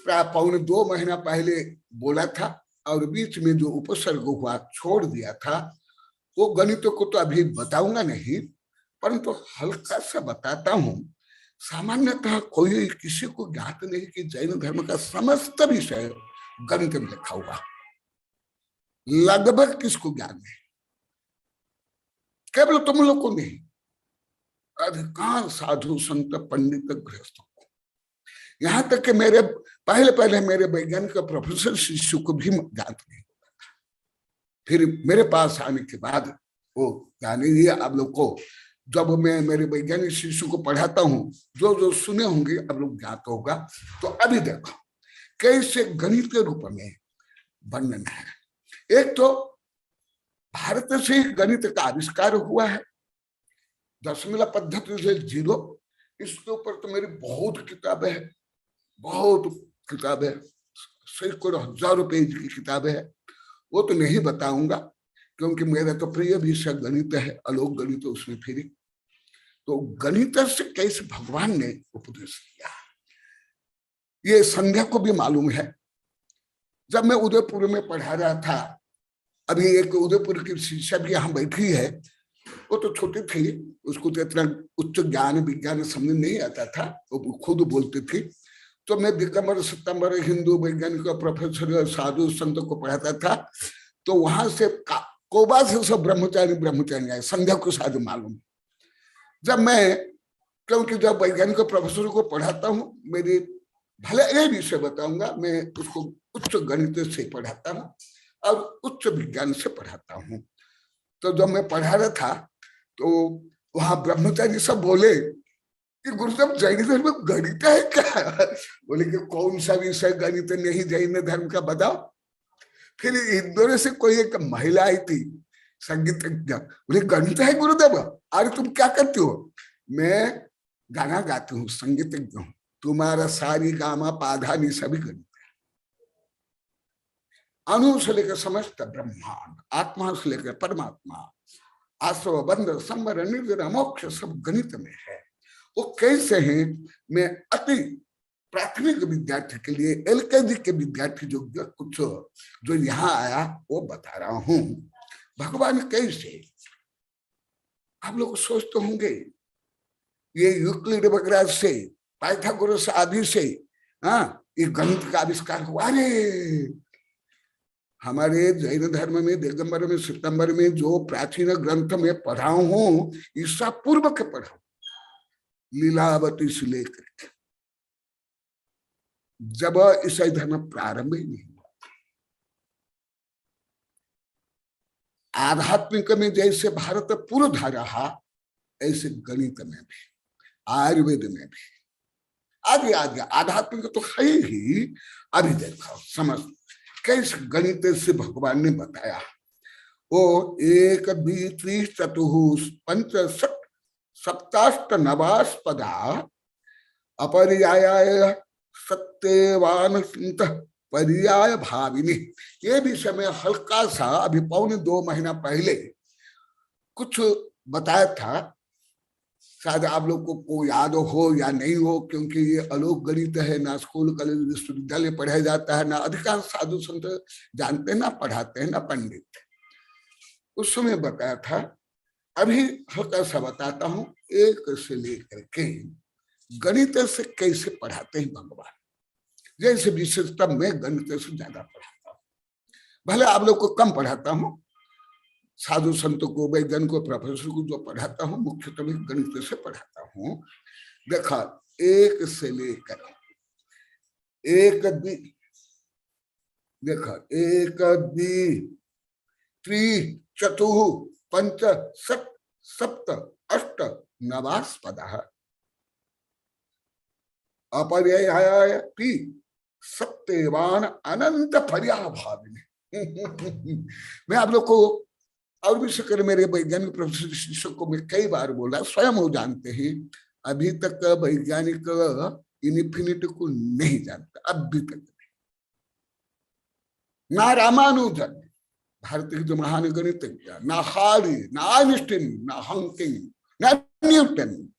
प्राय पौने 2 महीना पहले बोला था और बीच में जो उपसर्ग हुआ छोड़ दिया था, वो गणितों को तो अभी बताऊंगा नहीं, परंतु हल्का सा बताता हूं। सामान्यतः कोई किसी को ज्ञात नहीं कि जैन धर्म का समस्त विषय गणित में लिखा हुआ, लगभग किसको ज्ञान है, केवल तुम लोग को नहीं, अधिकांश साधु संत पंडित गृहस्थों को। यहां तक कि मेरे पहले मेरे वैज्ञानिक प्रोफेसर शिष्य को भी ज्ञात नहीं होता था। फिर मेरे पास आने के बाद वो ज्ञान, ये आप लोग को जब मैं मेरे वैज्ञानिक शिष्य को पढ़ाता हूं, जो जो सुने होंगे अब लोग ज्ञात होगा। तो अभी देखो कैसे गणित के रूप में वर्णन है। एक तो भारत से ही गणित का आविष्कार हुआ है, दशमलव पद्धति से 0। इसके ऊपर तो मेरी बहुत किताबें है, सैकड़ों हजारों पेज की किताबें है। वो तो नहीं बताऊंगा क्योंकि मेरा तो प्रिय विषय गणित है, अलोक गणित उसमें फिर। तो गणित से कैसे भगवान ने उपदेश किया, ये संध्या को भी मालूम है। जब मैं उदयपुर में पढ़ा रहा था, अभी एक उदयपुर की शिष्या भी यहाँ बैठी है, वो तो छोटी थी, उसको तो इतना उच्च ज्ञान विज्ञान समझ नहीं आता था, वो खुद बोलती थी। तो मैं दिगंबर सितंबर हिंदू वैज्ञानिक प्रोफेसर साधु संत को पढ़ाता था। तो वहां से कोबा से सब ब्रह्मचारी आए, संध्या को शायद मालूम। जब मैं, क्योंकि जब वैज्ञानिक प्रोफेसर को पढ़ाता हूँ, मेरी भले ये विषय बताऊंगा, मैं उसको उच्च गणित से पढ़ाता हूँ और उच्च विज्ञान से पढ़ाता हूँ। तो जब मैं पढ़ा रहा था तो वहां ब्रह्मचारी सब बोले कि गुरुदेव जैन धर्म में गणित है क्या? बोले कि कौन सा विषय गणित नहीं जैन धर्म का बताओ। फिर इंदौर से कोई एक महिला आई थी संगीतज्ञ, बोले गणित है गुरुदेव? अरे तुम क्या करती हो? मैं गाना गाती हूँ, संगीतज्ञ हूँ। तुम्हारा सारी गामा पाधा नी सभी गणित है। अणु से लेकर समस्त ब्रह्मांड, आत्मा से लेकर परमात्मा, आश्रव बंध संवर निर्जरा मोक्ष सब गणित में है। वो कैसे हैं, मैं अति प्राथमिक विद्यार्थी के लिए, एलकेजी के विद्यार्थी जो कुछ जो यहाँ आया वो बता रहा हूं। भगवान कैसे, आप लोग सोचते होंगे ये यूक्लिड वगैरह से, पाइथागोरस आदि से ये गणित का आविष्कार हुआ। अरे हमारे जैन धर्म में दिगंबर में सितंबर में जो प्राचीन ग्रंथ में पढ़ा हूं, ईसा पूर्व के पढ़ा, लीलावती से लेकर जब ईसाई धर्म प्रारंभ ही नहीं हुआ। आध्यात्मिक में जैसे भारत पूर्व रहा, ऐसे गणित में भी, आयुर्वेद में भी आगे आगे आध्यात्मिक तो है ही। अभी देखो समझ कैसे गणित से भगवान ने बताया। वो 1 2 3 4 5 6 सप्ताष्ट नवास्पदा अपरियाय सत्यवान पर्याय भाविनी। ये भी समय हल्का सा अभी 1.25 महीना पहले कुछ बताया था, शायद आप लोग को याद हो या नहीं हो, क्योंकि ये अलोक गणित है, ना स्कूल कॉलेज विश्वविद्यालय पढ़ाया जाता है, ना अधिकांश साधु संत जानते हैं, ना पढ़ाते हैं, ना पंडित। उस समय बताया था, अभी हल्का सा बताता हूं। 1 से लेकर के गणित से कैसे पढ़ाते हैं भगवान, जैसे विशेषता मैं गणित से ज्यादा पढ़ाता हूँ, भले आप लोग को कम पढ़ाता हूँ, साधु संतों को, वैज्ञानिक को, प्रोफेसर को जो पढ़ाता हूँ मुख्यतः मैं गणित से पढ़ाता हूँ। देखा 1 से लेकर 1 2, देखा 1 2 3 4 5 6 7 8 नवास्पदा अपरियाय सत्यवान अनंत पर्याभाविनी। मैं आप लोग को और भी शक्कर मेरे वैज्ञानिक प्रोफेसर शिष्यों को मैं कई बार बोला, स्वयं वो जानते हैं, अभी तक वैज्ञानिक इन्फिनिटी को नहीं जानता, अभी तक नहीं। ना रामानुजन भारत के जो महान गणितज्ञ, ना हार्डी, ना आइंस्टीन, ना हॉकिंग, ना न्यूटन,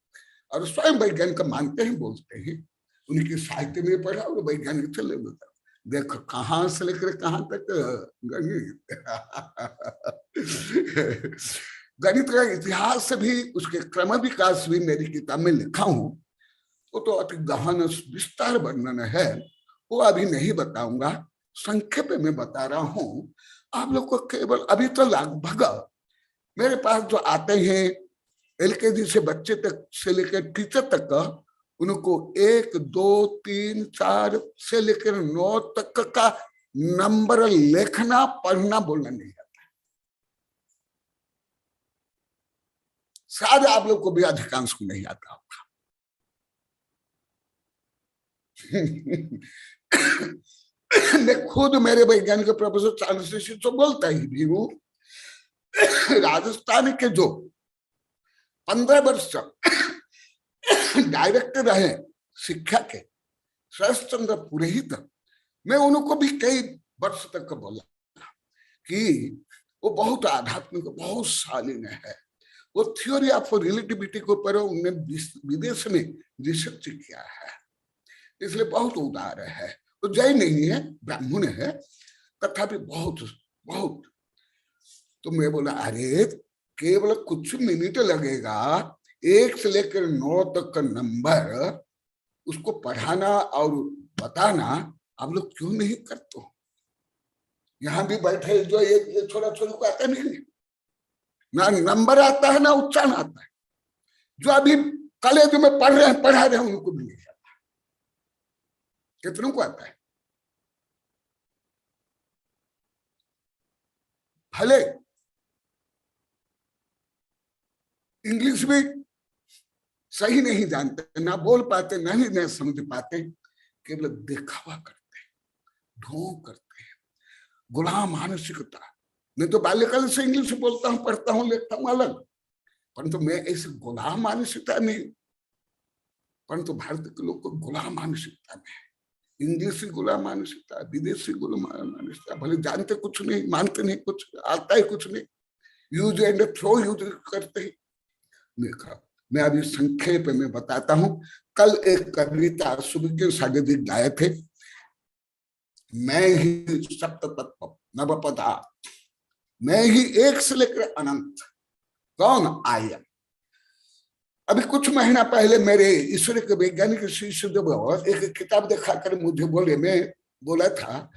और स्वयं वैज्ञानिक मानते हैं, बोलते हैं, उनकी साहित्य में पढ़ा और वैज्ञानिक चले बोलता। देखो कहां से लेकर कहां तक गणित। गणित का इतिहास भी, उसके क्रम विकास भी मेरी किताब में लिखा हूं। वो तो अति गहन विस्तार वर्णन है, वो अभी नहीं बताऊंगा, संक्षेप में बता रहा हूं आप लोग को। केवल अभी तो लगभग मेरे पास जो आते हैं एलकेजी से बच्चे तक से लेकर टीचर तक, उनको 1 2 3 4 से लेकर 9 तक का नंबर लिखना, पढ़ना, बोलना नहीं आता। शायद आप लोग को भी अधिकांश को नहीं आता होगा। मैं खुद मेरे वैज्ञानिक प्रोफेसर चांद्रशेखर तो बोलता ही भी हूँ। राजस्थान के जो 15 वर्ष डायरेक्टर रहे शिक्षा के, शरद चंद्र पुरोहित, मैं उनको भी कई वर्ष तक बोला कि वो बहुत आध्यात्मिक, बहुत शालीन है। वो थ्योरी ऑफ रिलेटिविटी के ऊपर उन्होंने विदेश में रिसर्च किया है, इसलिए बहुत उदार है। वो जैन नहीं है, ब्राह्मण है, तथापि बहुत बहुत। तो मैं बोला अरे केवल कुछ मिनट लगेगा, 1 से लेकर 9 तक का नंबर, उसको पढ़ाना और बताना आप लोग क्यों नहीं करते हो? यहाँ भी बैठे जो एक छोरा छोरी को आता नहीं, ना नंबर आता है ना उच्चारण आता है। जो अभी कॉलेज में पढ़ रहे हैं, पढ़ा रहे हैं, उनको भी नहीं आता। कितनों को आता है? भले इंग्लिश भी सही नहीं जानते, ना बोल पाते, ना ही नहीं समझ पाते, केवल दिखावा करते हैं, ढोंग करते हैं, गुलाम मानसिकता। मैं तो बाल्यकाल से इंग्लिश बोलता हूँ, पढ़ता हूँ, लिखता हूँ अलग, परंतु मैं ऐसे गुलाम मानसिकता नहीं। परंतु भारत के लोग को गुलाम मानसिकता में है, इंग्लिश गुलाम मानसिकता, विदेशी गुलाम मानसिकता। भले जानते कुछ नहीं, मानते नहीं कुछ, आता है कुछ नहीं, यूज एंड थ्रो यूज करते हैं। देखा मैं अभी संक्षेप में बताता हूं। कल एक कविता सुविज्ञ सागर जी गाए थे, मैं ही सप्त तत्व नवपदा, मैं ही एक से लेकर अनंत, कौन आया। अभी कुछ महीना पहले मेरे ईश्वर के वैज्ञानिक श्री सुखदेव एक किताब दिखाकर मुझे बोले, मैं बोला था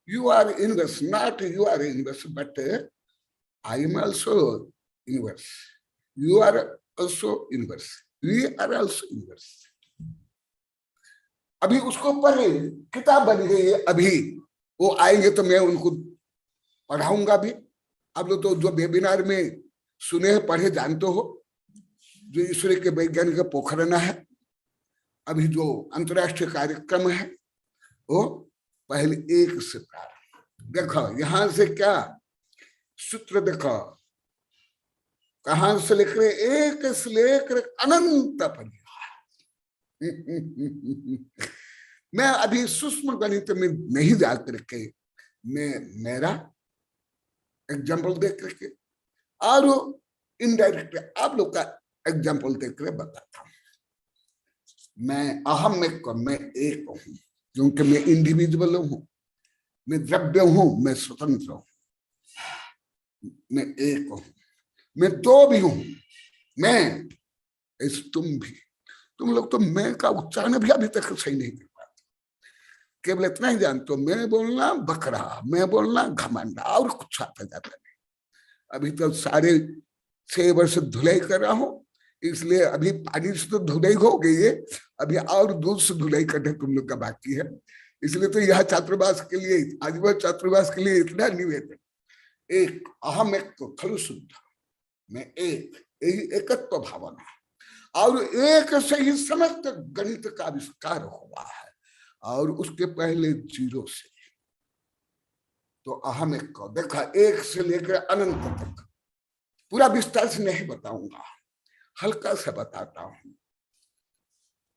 you are universe, not you are universe but I am also universe, you are also universe, we are also universe. अभी उसको पढ़े, किताब बन गई है, अभी वो आएंगे तो मैं उनको पढ़ाऊंगा भी। आप लोग तो जो वेबिनार में सुने पढ़े जानते हो, जो ईश्वर के वैज्ञानिक पोखरण है, अभी जो अंतरराष्ट्रीय कार्यक्रम है वो पहले एक से प्रारंभ। देखो यहां से क्या सूत्र, देखो कहां से लिख रहे, एक से लेकर अनंत पर्याय। मैं अभी सूक्ष्म गणित में नहीं जाकर के, मैं मेरा एग्जाम्पल देख करके और इनडायरेक्ट आप लोग का एग्जाम्पल देख कर बताता हूं। मैं अहम में मैं एक हूं, क्योंकि मैं इंडिविजुअल हूं, मैं द्रव्य हूं, मैं स्वतंत्र हूं, मैं एक हूं, मैं दो भी हूं, मैं इस तुम भी। तुम लोग तो मैं का उच्चारण भी अभी तक सही नहीं कर पाते, केवल इतना ही जानते हो, मैं बोलना बकरा, मैं बोलना घमंड, और कुछ आता जाता नहीं। अभी तो सारे 6 वर्ष धुलाई कर रहा हूं, इसलिए अभी पानी से तो धुलाई हो गई है, अभी और दूध से धुलाई करने तुम लोग का बाकी है। इसलिए तो यह छात्रावास के लिए, आज वह छात्रावास के लिए इतना निवेदन, एक अहम एक तो खलु शुद्ध, मैं एक, यही एकत्व भावना, और एक से ही समस्त गणित का आविष्कार हुआ है, और उसके पहले जीरो से। तो अहम एक को देखा, एक से लेकर अनंत तक, पूरा विस्तार से नहीं बताऊंगा, हल्का सा बताता हूं।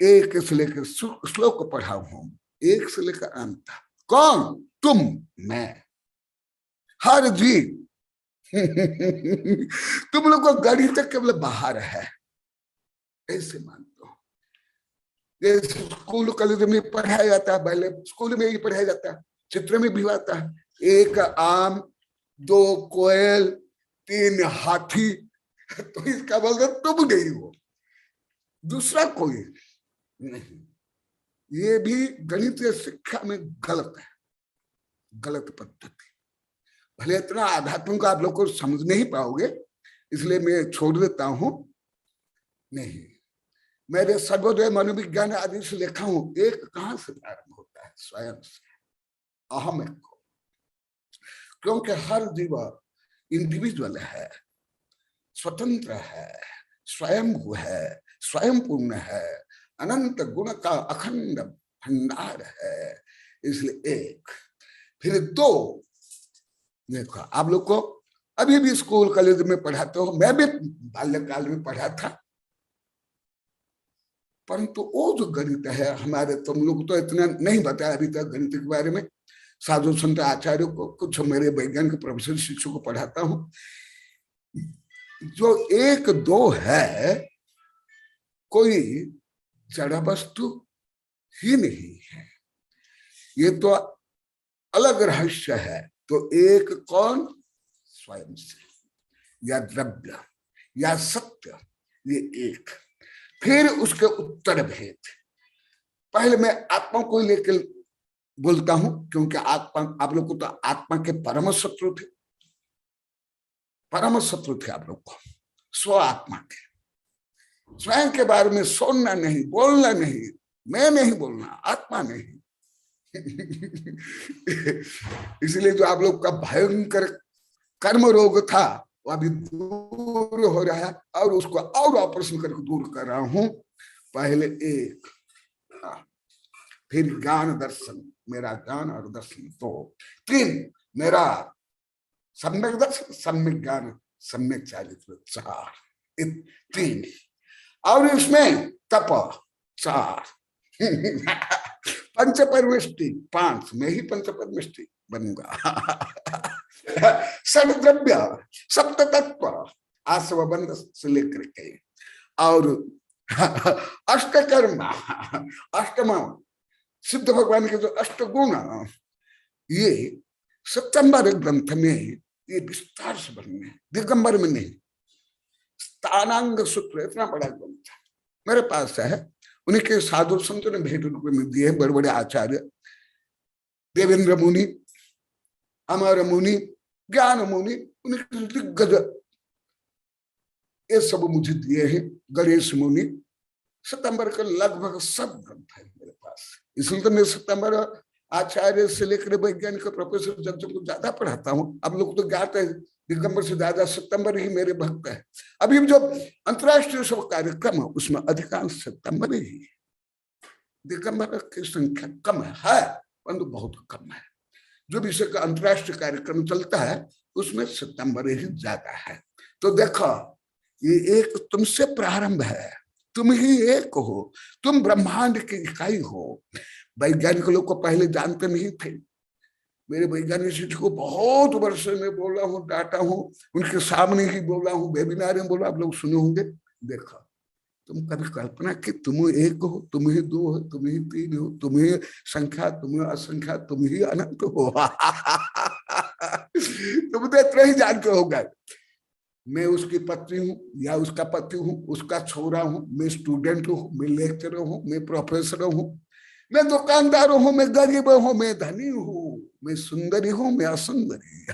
एक से लेकर श्लोक पढ़ा हूं, एक से लेकर अंत, कौन, तुम, मैं, हर जीव। तुम लोग को गणित केवल बाहर है, ऐसे मानते हो। जैसे स्कूल कॉलेज में पढ़ाया जाता है, पहले स्कूल में ही पढ़ाया जाता है, चित्र में भी आता है, 1 आम, 2 कोयल, 3 हाथी। तो इसका मतलब तुम नहीं हो, दूसरा कोई नहीं। ये भी गणितीय शिक्षा में गलत है, गलत पद्धति। भले इतना आध्यात्मिक आप लोग को समझ नहीं पाओगे, इसलिए मैं छोड़ देता हूं। नहीं, मेरे सर्वोदय मनोविज्ञान आदि से लिखा हूं, एक कहां से प्रारंभ होता है, स्वयं से, अहम एक को। क्योंकि हर जीव इंडिविजुअल है, स्वतंत्र है, स्वयं है, स्वयं पूर्ण है, अनंत गुण का अखंड भंडार है, इसलिए एक। फिर 2, देखो आप लोग को अभी भी स्कूल कॉलेज में पढ़ाते हो, मैं भी बाल्यकाल में पढ़ा था, परंतु वो जो गणित है हमारे, तुम लोग तो इतना नहीं बताया अभी तक गणित के बारे में। साधु संत आचार्य को, कुछ मेरे वैज्ञानिक प्रोफेसर शिक्षकों को पढ़ाता हूं। जो 1 2 है, कोई जड़ वस्तु ही नहीं है, ये तो अलग रहस्य है। तो एक कौन, स्वयं से, या द्रव्य या सत्य, ये एक। फिर उसके उत्तर भेद। पहले मैं आत्मा को लेकर बोलता हूं, क्योंकि आत्मा, आप लोग को तो आत्मा के परम शत्रु थे, परम शत्रु थे आप लोग को, स्व आत्मा के। स्वयं के बारे में सुनना नहीं, बोलना नहीं, मैं नहीं बोलना, आत्मा नहीं। इसलिए जो आप लोग का भयंकर कर्म रोग था वो अभी दूर हो रहा है, और उसको और ऑपरेशन करके दूर कर रहा हूं। पहले एक, फिर ज्ञान दर्शन, मेरा ज्ञान और दर्शन 2, 3 मेरा सम्यक दर्शन, सम्यक ज्ञान, सम्यक चारित्र 4, 3, और इसमें तप 4, पंच परमिष्टि 5, मैं ही पंच परमिष्टि बनूंगा। षड द्रव्य, सप्त तत्व, आसव बंध से लेकर के, और अष्टकर्म, अष्टम सिद्ध भगवान के जो अष्टगुण, ये सितंबर ग्रंथ में ये विस्तार से वर्णन है, दिगंबर में नहीं। स्थानांग सूत्र इतना बड़ा ग्रंथ मेरे पास है, उन्हीं के साधु संतों ने भेंट रूप में दिए, बड़े बड़े आचार्य, देवेंद्र मुनि, अमर मुनि, ज्ञान मुनि, उनके दिग्गज ये सब मुझे दिए हैं। गणेश मुनि, सितंबर का लगभग सब ग्रंथ है मेरे पास। इसलिए तो मैं सितंबर आचार्य से लेकर वैज्ञानिक प्रोफेसर जब को ज्यादा पढ़ाता हूँ। अब लोग तो ज्ञात है दिगंबर से ज्यादा सितंबर ही मेरे भक्त है। अभी जो अंतरराष्ट्रीय सब कार्यक्रम है उसमें अधिकांश सितंबर ही है, दिगंबर की संख्या कम है, परंतु बहुत कम है। जो विषय का अंतरराष्ट्रीय कार्यक्रम चलता है उसमें सितंबर ही ज्यादा है। तो देखो ये एक तुमसे प्रारंभ है, तुम ही एक हो, तुम ब्रह्मांड की इकाई हो। वैज्ञानिक लोग को पहले जानते नहीं थे। मेरे वैज्ञानिक शिष्य को बहुत वर्ष में बोला हूँ, डांटा हूँ, उनके सामने ही बोला हूँ, वेबिनार में बोला, आप लोग सुने होंगे। देखो तुम कभी कल्पना कि तुम एक हो, तुम ही दो हो, तुम ही तीन हो, तुम ही संख्या, तुम ही असंख्या, तुम ही अनंत हो। तुम तो इतना ही जानते होगा। मैं उसकी पत्नी हूँ या उसका पति हूँ, उसका छोरा हूँ, मैं स्टूडेंट हूँ, मैं लेक्चरर हूँ, मैं प्रोफेसर हूँ, मैं दुकानदार हूँ, मैं गरीब हूँ, मैं धनी हूँ, मैं सुंदरी हूँ, मैं असुंदरी।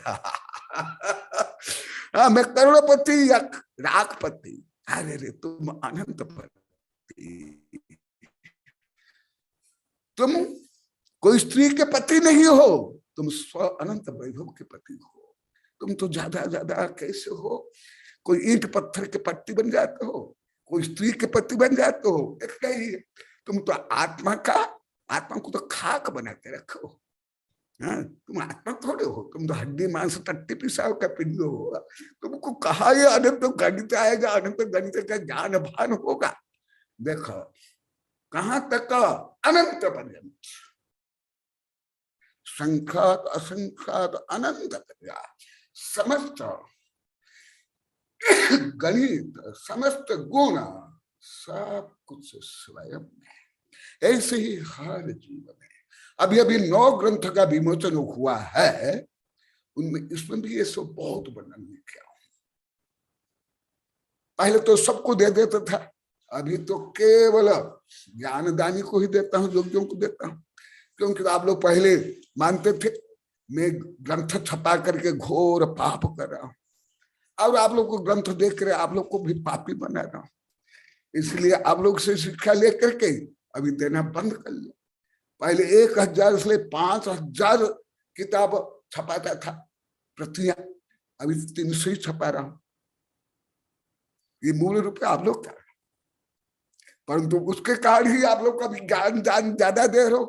हाँ, मैं करोड़पति या लाखपति। अरे रे तुम अनंत पति, तुम कोई स्त्री के पति नहीं हो, तुम स्व अनंत वैभव के पति हो। तुम तो ज्यादा ज्यादा कैसे हो, कोई ईंट पत्थर के पति बन जाते हो, कोई स्त्री के पति बन जाते हो, इतना ही। तुम तो आत्मा को तो खाक बना के रखो। हाँ, तुम आत्मा थोड़े हो, तुम तो हड्डी मांस टट्टी पिसाव का पिंड हो। तुमको कहा ये अनंत गणित आएगा, अनंत गणित का ज्ञान भान होगा। देखो कहां तक, अनंत पर्यंत, संख्यात असंख्यात अनंत, समस्त गणित, समस्त गुण, सब कुछ स्वयं है। ऐसे ही हर जीवन है। अभी अभी 9 ग्रंथ का विमोचन हुआ है, उनमें इसमें भी ये सब बहुत वर्णन किया। पहले तो सबको दे देता था, अभी तो केवल ज्ञानदानी को ही देता हूँ, योग्यों को देता हूँ। क्योंकि आप लोग पहले मानते थे मैं ग्रंथ छपा करके घोर पाप कर रहा हूं, और आप लोग को ग्रंथ देख कर आप लोग को भी पापी बना रहा हूं। इसलिए आप लोग से शिक्षा लेकर के अभी देना बंद कर लिया। पहले 1000 से 5000 किताब छपाता था प्रतियां, अभी 300 ही छपा रहा हूं। ये मूल रूप से आप लोग का, परंतु उसके कारण ही आप लोग का ज्ञान ज्यादा दे रहे हो,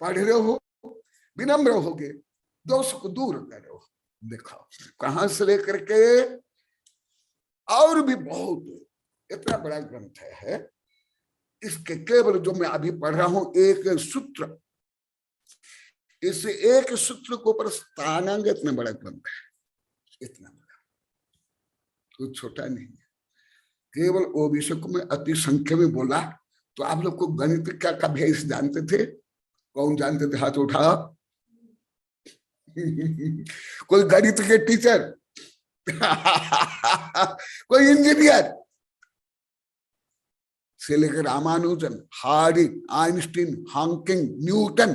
पढ़ रहे हो, विनम्र होगे, दोष को दूर करो। देखो कहां से लेकर के, और भी बहुत, इतना बड़ा ग्रंथ है। इसके केवल जो मैं अभी पढ़ रहा हूं एक सूत्र, इस एक सूत्र के ऊपर स्थानांग इतना बड़ा ग्रंथ है, इतना बड़ा, कुछ छोटा नहीं है। केवल वो विषय को मैं अति संख्या में बोला। तो आप लोग को गणित का अभ्यास जानते थे? कौन जानते थे? हाथ उठा। कोई गणित के टीचर, कोई इंजीनियर से लेकर Ramanujan, Hardy, Einstein, Hawking, Newton,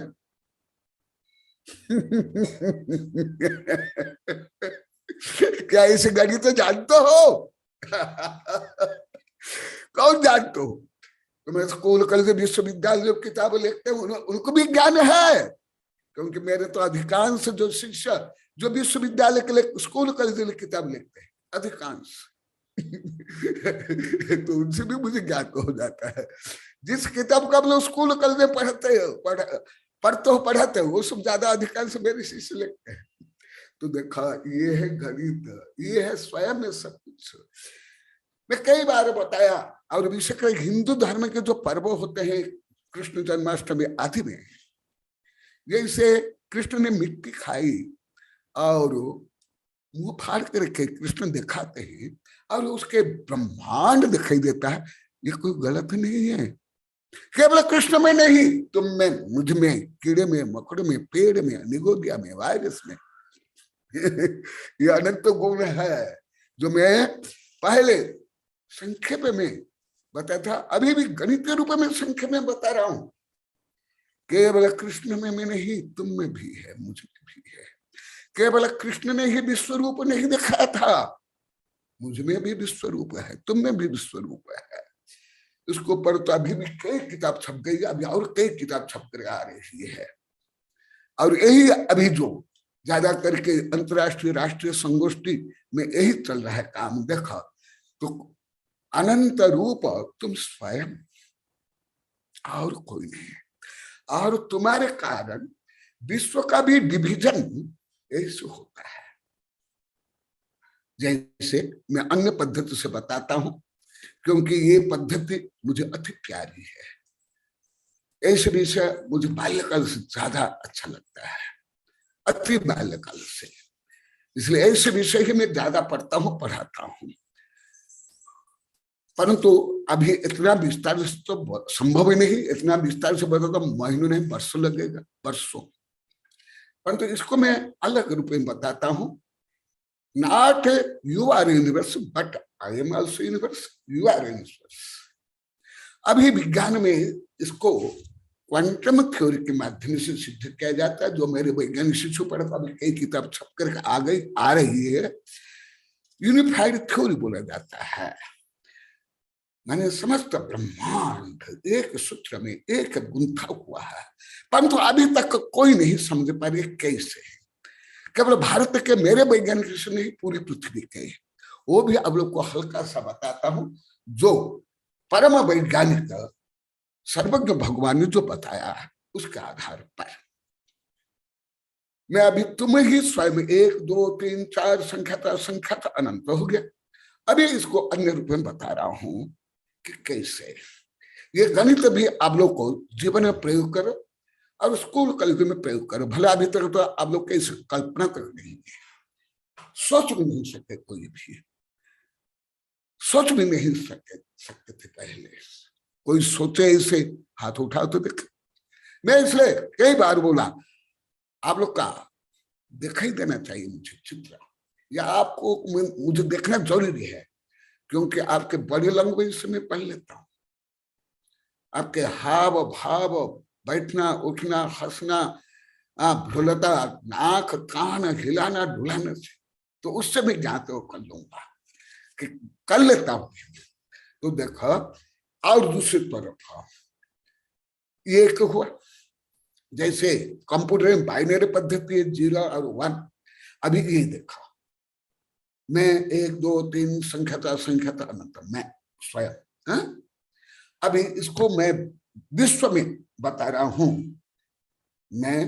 क्या इसे गणित जानते हो? कौन जानते हो? तुम्हें स्कूल कॉलेज विश्वविद्यालय किताबें लिखते हैं, उनको भी ज्ञान है। क्योंकि मेरे तो अधिकांश जो शिष्य जो विश्वविद्यालय के लिए स्कूल कॉलेज के लिए किताब लिखते हैं, अधिकांश तो उनसे भी मुझे ज्ञान हो जाता है। जिस किताब को आप लोग स्कूल कॉलेज में पढ़ते हो वो सब ज्यादा अधिकांश मेरे शिष्य लिखते हैं। तो देखा, ये है गणित, ये है स्वयं में सब कुछ। मैं कई बार बताया, और विशेषकर हिंदू धर्म के जो पर्व होते हैं, कृष्ण जन्माष्टमी आदि में, जैसे कृष्ण ने मिट्टी खाई और मुंह फाड़ करके कृष्ण दिखाते हैं और उसके ब्रह्मांड दिखाई देता है, ये कोई गलत नहीं है। केवल कृष्ण में नहीं, तुम में, मुझ में, कीड़े में, मकड़ में, पेड़ में, निगोदिया में, वायरस में ये अनंत गुण है जो मैं पहले संक्षेप में बताया था, अभी भी गणितीय रूप में संक्षेप में बता रहा हूं। केवल कृष्ण में नहीं, तुम में भी है, मुझ में भी है। केवल कृष्ण ने ही विश्व रूप नहीं दिखाया था, मुझ में भी विश्व रूप है, तुम में भी विश्व रूप है। इसको पर तो अभी भी कई किताब छप गई, अभी और कई किताब छप कर आ रही है। और यही अभी जो ज्यादा करके अंतरराष्ट्रीय राष्ट्रीय संगोष्ठी में यही चल रहा है काम। देखा तो अनंत रूप तुम स्वयं, और कोई नहीं, और तुम्हारे कारण विश्व का भी डिवीजन ऐसे होता है। जैसे मैं अन्य पद्धति से बताता हूं, क्योंकि ये पद्धति मुझे अति प्यारी है। ऐसे विषय मुझे बाल्यकाल से ज्यादा अच्छा लगता है, अति बाल्यकाल से, इसलिए ऐसे विषय ही मैं ज्यादा पढ़ता हूं, पढ़ाता हूं। परंतु अभी इतना विस्तार से तो संभव ही नहीं, इतना विस्तार से बता तो महीनों नहीं, वर्षों लगेगा, वर्षों। परंतु इसको मैं अलग रूप में बताता हूं। Not you are universe but I am also universe, you are universe. अभी विज्ञान में इसको क्वांटम थ्योरी के माध्यम से सिद्ध किया जाता है, जो मेरे वैज्ञानिक शिशु पर अभी कई किताब छप कर आ रही है। यूनिफाइड थ्योरी बोला जाता है, माने समस्त ब्रह्मांड एक सूत्र में एक गुंथा हुआ है, परंतु अभी तक कोई नहीं समझ पा रही कैसे। केवल भारत के मेरे वैज्ञानिक से नहीं, पूरी पृथ्वी के, वो भी अब लोग को हल्का सा बताता हूं, जो परम वैज्ञानिक सर्वज्ञ भगवान ने जो बताया उसके आधार पर। मैं अभी तुम्हें ही स्वयं 1 2 3 4 संख्या अनंत हो गया। अभी इसको अन्य रूप में बता रहा हूं कि कैसे ये गणित भी आप लोग को जीवन में प्रयोग करो और स्कूल कॉलेज में प्रयोग करो। भले अभी तक तो आप लोग कैसे कल्पना कर नहीं है, सोच भी नहीं सकते, कोई भी सोच भी नहीं सकते थे पहले। कोई सोचे इसे, हाथ उठाओ तो देख। मैं इसलिए कई बार बोला, आप लोग का दिखाई देना चाहिए मुझे चित्र, या आपको मुझे देखना जरूरी है, क्योंकि आपके बॉडी लैंग्वेज से मैं पढ़ लेता हूं, आपके हाव भाव, बैठना उठना, हंसना, भूलता, नाक कान हिलाना डुलाने से, तो उससे भी ज्ञात कर लूंगा कि कर लेता हूं। तो देखो, और दूसरी तरफ ये एक हुआ, जैसे कंप्यूटर में बाइनरी पद्धति है 0 और 1। अभी ये देखो, मैं 1 2 3 संख्या अनंत, मैं स्वयं। अभी इसको मैं विश्व में बता रहा हूं, मैं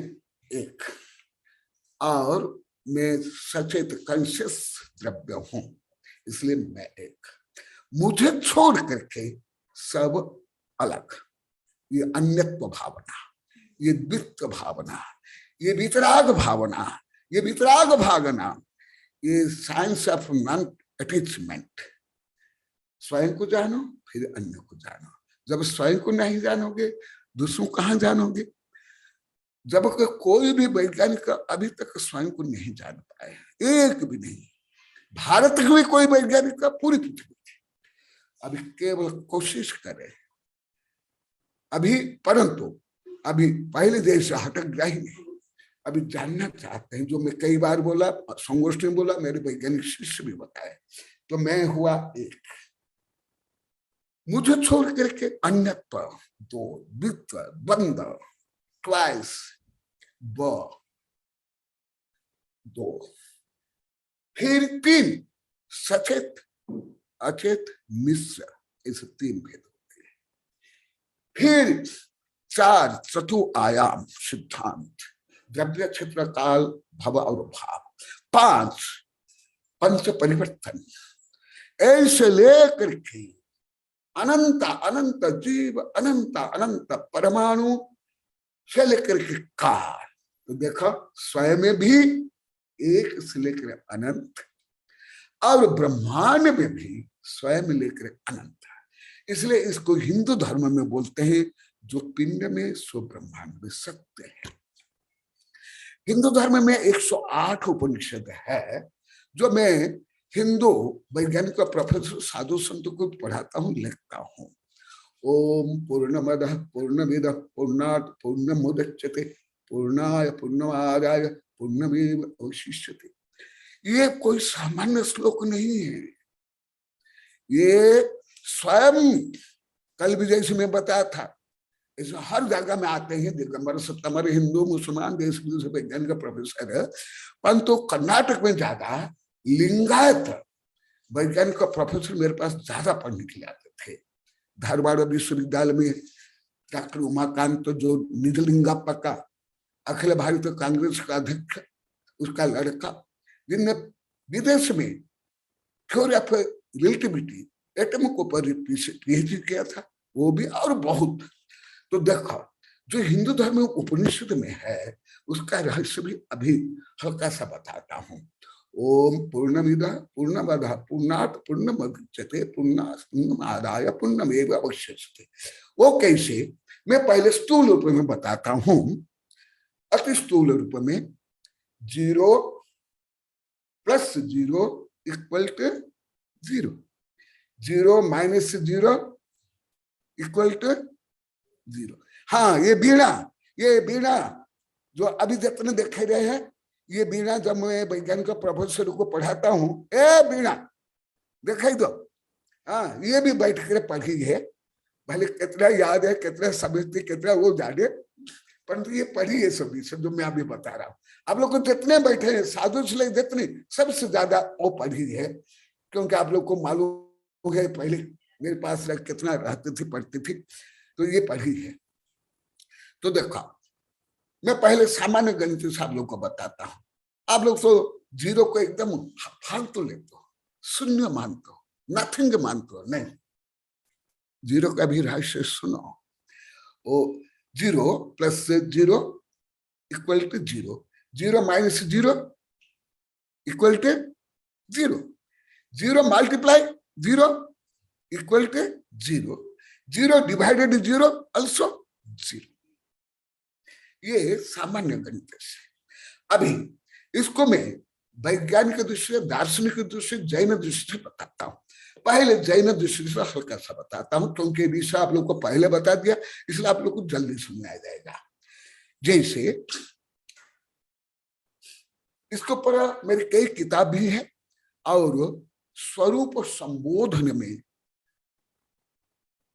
एक, और मैं सचेत कॉन्शियस द्रव्य हूं, इसलिए मैं एक। मुझे छोड़ करके सब अलग। ये अन्यत्व भावना, ये द्वित्व भावना, ये वितराग भावना, ये वितराग भावना, ये साइंस ऑफ नॉन अटैचमेंट। स्वयं को जानो, फिर अन्य को जानो। जब स्वयं को नहीं जानोगे, दूसरों कहां जानोगे? जब कोई भी वैज्ञानिक अभी तक स्वयं को नहीं जान पाए, एक भी नहीं। भारत के भी कोई वैज्ञानिक का पूरी पृथ्वी अभी केवल कोशिश करे अभी, परंतु अभी पहले जैसे हटक गया ही नहीं। अभी जानना चाहते हैं, जो मैं कई बार बोला, संगोष्ठी में बोला, मेरे वैज्ञानिक शिष्य भी बताए, तो मैं हुआ एक। मुझे छोड़ करके अन्यत्व 2, द्वित्व, द्वंद, ट्वाइस, 2, फिर 3, सचेत अचेत मिश्र, इस 3 भेद होते हैं। फिर 4 चतु आयाम सिद्धांत, द्रव्य क्षेत्र काल भव और भाव। 5 पंच परिवर्तन, ऐसे लेकर के अनंत अनंत जीव, अनंत अनंत परमाणु से लेकर के काल। तो देखो, स्वयं में भी एक से लेकर अनंत, और ब्रह्मांड में भी स्वयं लेकर अनंत है। इसलिए इसको हिंदू धर्म में बोलते हैं जो पिंड में सो ब्रह्मांड में सत्य है। हिंदू धर्म में 108 उपनिषद है जो मैं हिंदू वैज्ञानिक प्रोफेसर साधु संत को पढ़ाता हूँ, लिखता हूँ। ओम पूर्णमदः पूर्णमिदः पूर्णात् पूर्णमुदच्यते पूर्णाय पूर्णमादाय पूर्णमेवावशिष्यते। ये कोई सामान्य श्लोक नहीं है, ये स्वयं कल भी जैसे मैं बताया था, इसे हर जगह में आते हैं दिगंबर सप्तमर हिंदू मुसलमान देश विदेश वैज्ञानिक प्रोफेसर है, परंतु कर्नाटक में ज्यादा लिंगायत वैज्ञानिक प्रोफेसर मेरे पास ज्यादा पढ़ने के लिए आते थे। धारवाड़ विश्वविद्यालय में डॉक्टर उमाकांत जो निजलिंगप्पा का अखिल भारतीय कांग्रेस का अध्यक्ष, उसका लड़का, जिनने विदेश में थ्योरी ऑफ रिलेटिविटी एटम को पर पीएचडी किया था, वो भी और बहुत। तो देखो जो हिंदू धर्म में उपनिषद में है उसका रहस्य भी अभी हल्का सा बताता हूँ। ओम पूर्णमिदः पूर्णमदः पूर्णात् पूर्णमुदच्यते पूर्णात् पूर्णमेवावशिष्यते। वो कैसे, मैं पहले स्थूल रूप में बताता हूँ। अति स्थूल रूप में 0 + 0 = 0, 0 - 0 = 0। हाँ, ये बीणा जो अभी जितने देखे रहे हैं, ये बीणा जब मैं वैज्ञानिक प्रोफेसर को पढ़ाता हूँ, ए बीणा दिखाई दो, हाँ ये भी बैठ कर पढ़ी है, भले कितना याद है, कितना समझती, कितना वो जाने, परंतु ये पढ़ी है सभी सब जो मैं अभी बता रहा हूँ। आप लोग को जितने बैठे हैं साधु से जितने, सबसे ज्यादा वो पढ़ी है, क्योंकि आप लोग को मालूम है पहले मेरे पास कितना रहती थी, पढ़ती थी, तो ये पढ़ी है। तो देखो मैं पहले सामान्य गणित से आप लोग को बताता हूं। आप लोग तो 0 को एकदम फालतू लेते हो, शून्य मानते हो, नथिंग मानते हो, नहीं। 0 का भी रहस्य सुनो। वो 0 + 0 = 0, 0 - 0 = 0, 0 × 0 = 0, 0 / 0 also 0। ये सामान्य गणित है। अभी इसको मैं वैज्ञानिक दृष्टि से, दार्शनिक दृष्टि से, जैन दृष्टि से बताता हूँ। पहले जैन दृष्टि से हल्का सा बताता हूँ, क्योंकि विषय आप लोग को पहले बता दिया, इसलिए आप लोग को जल्दी समझ आ जाएगा। जैसे इसके ऊपर मेरी कई किताब भी है, और स्वरूप संबोधन में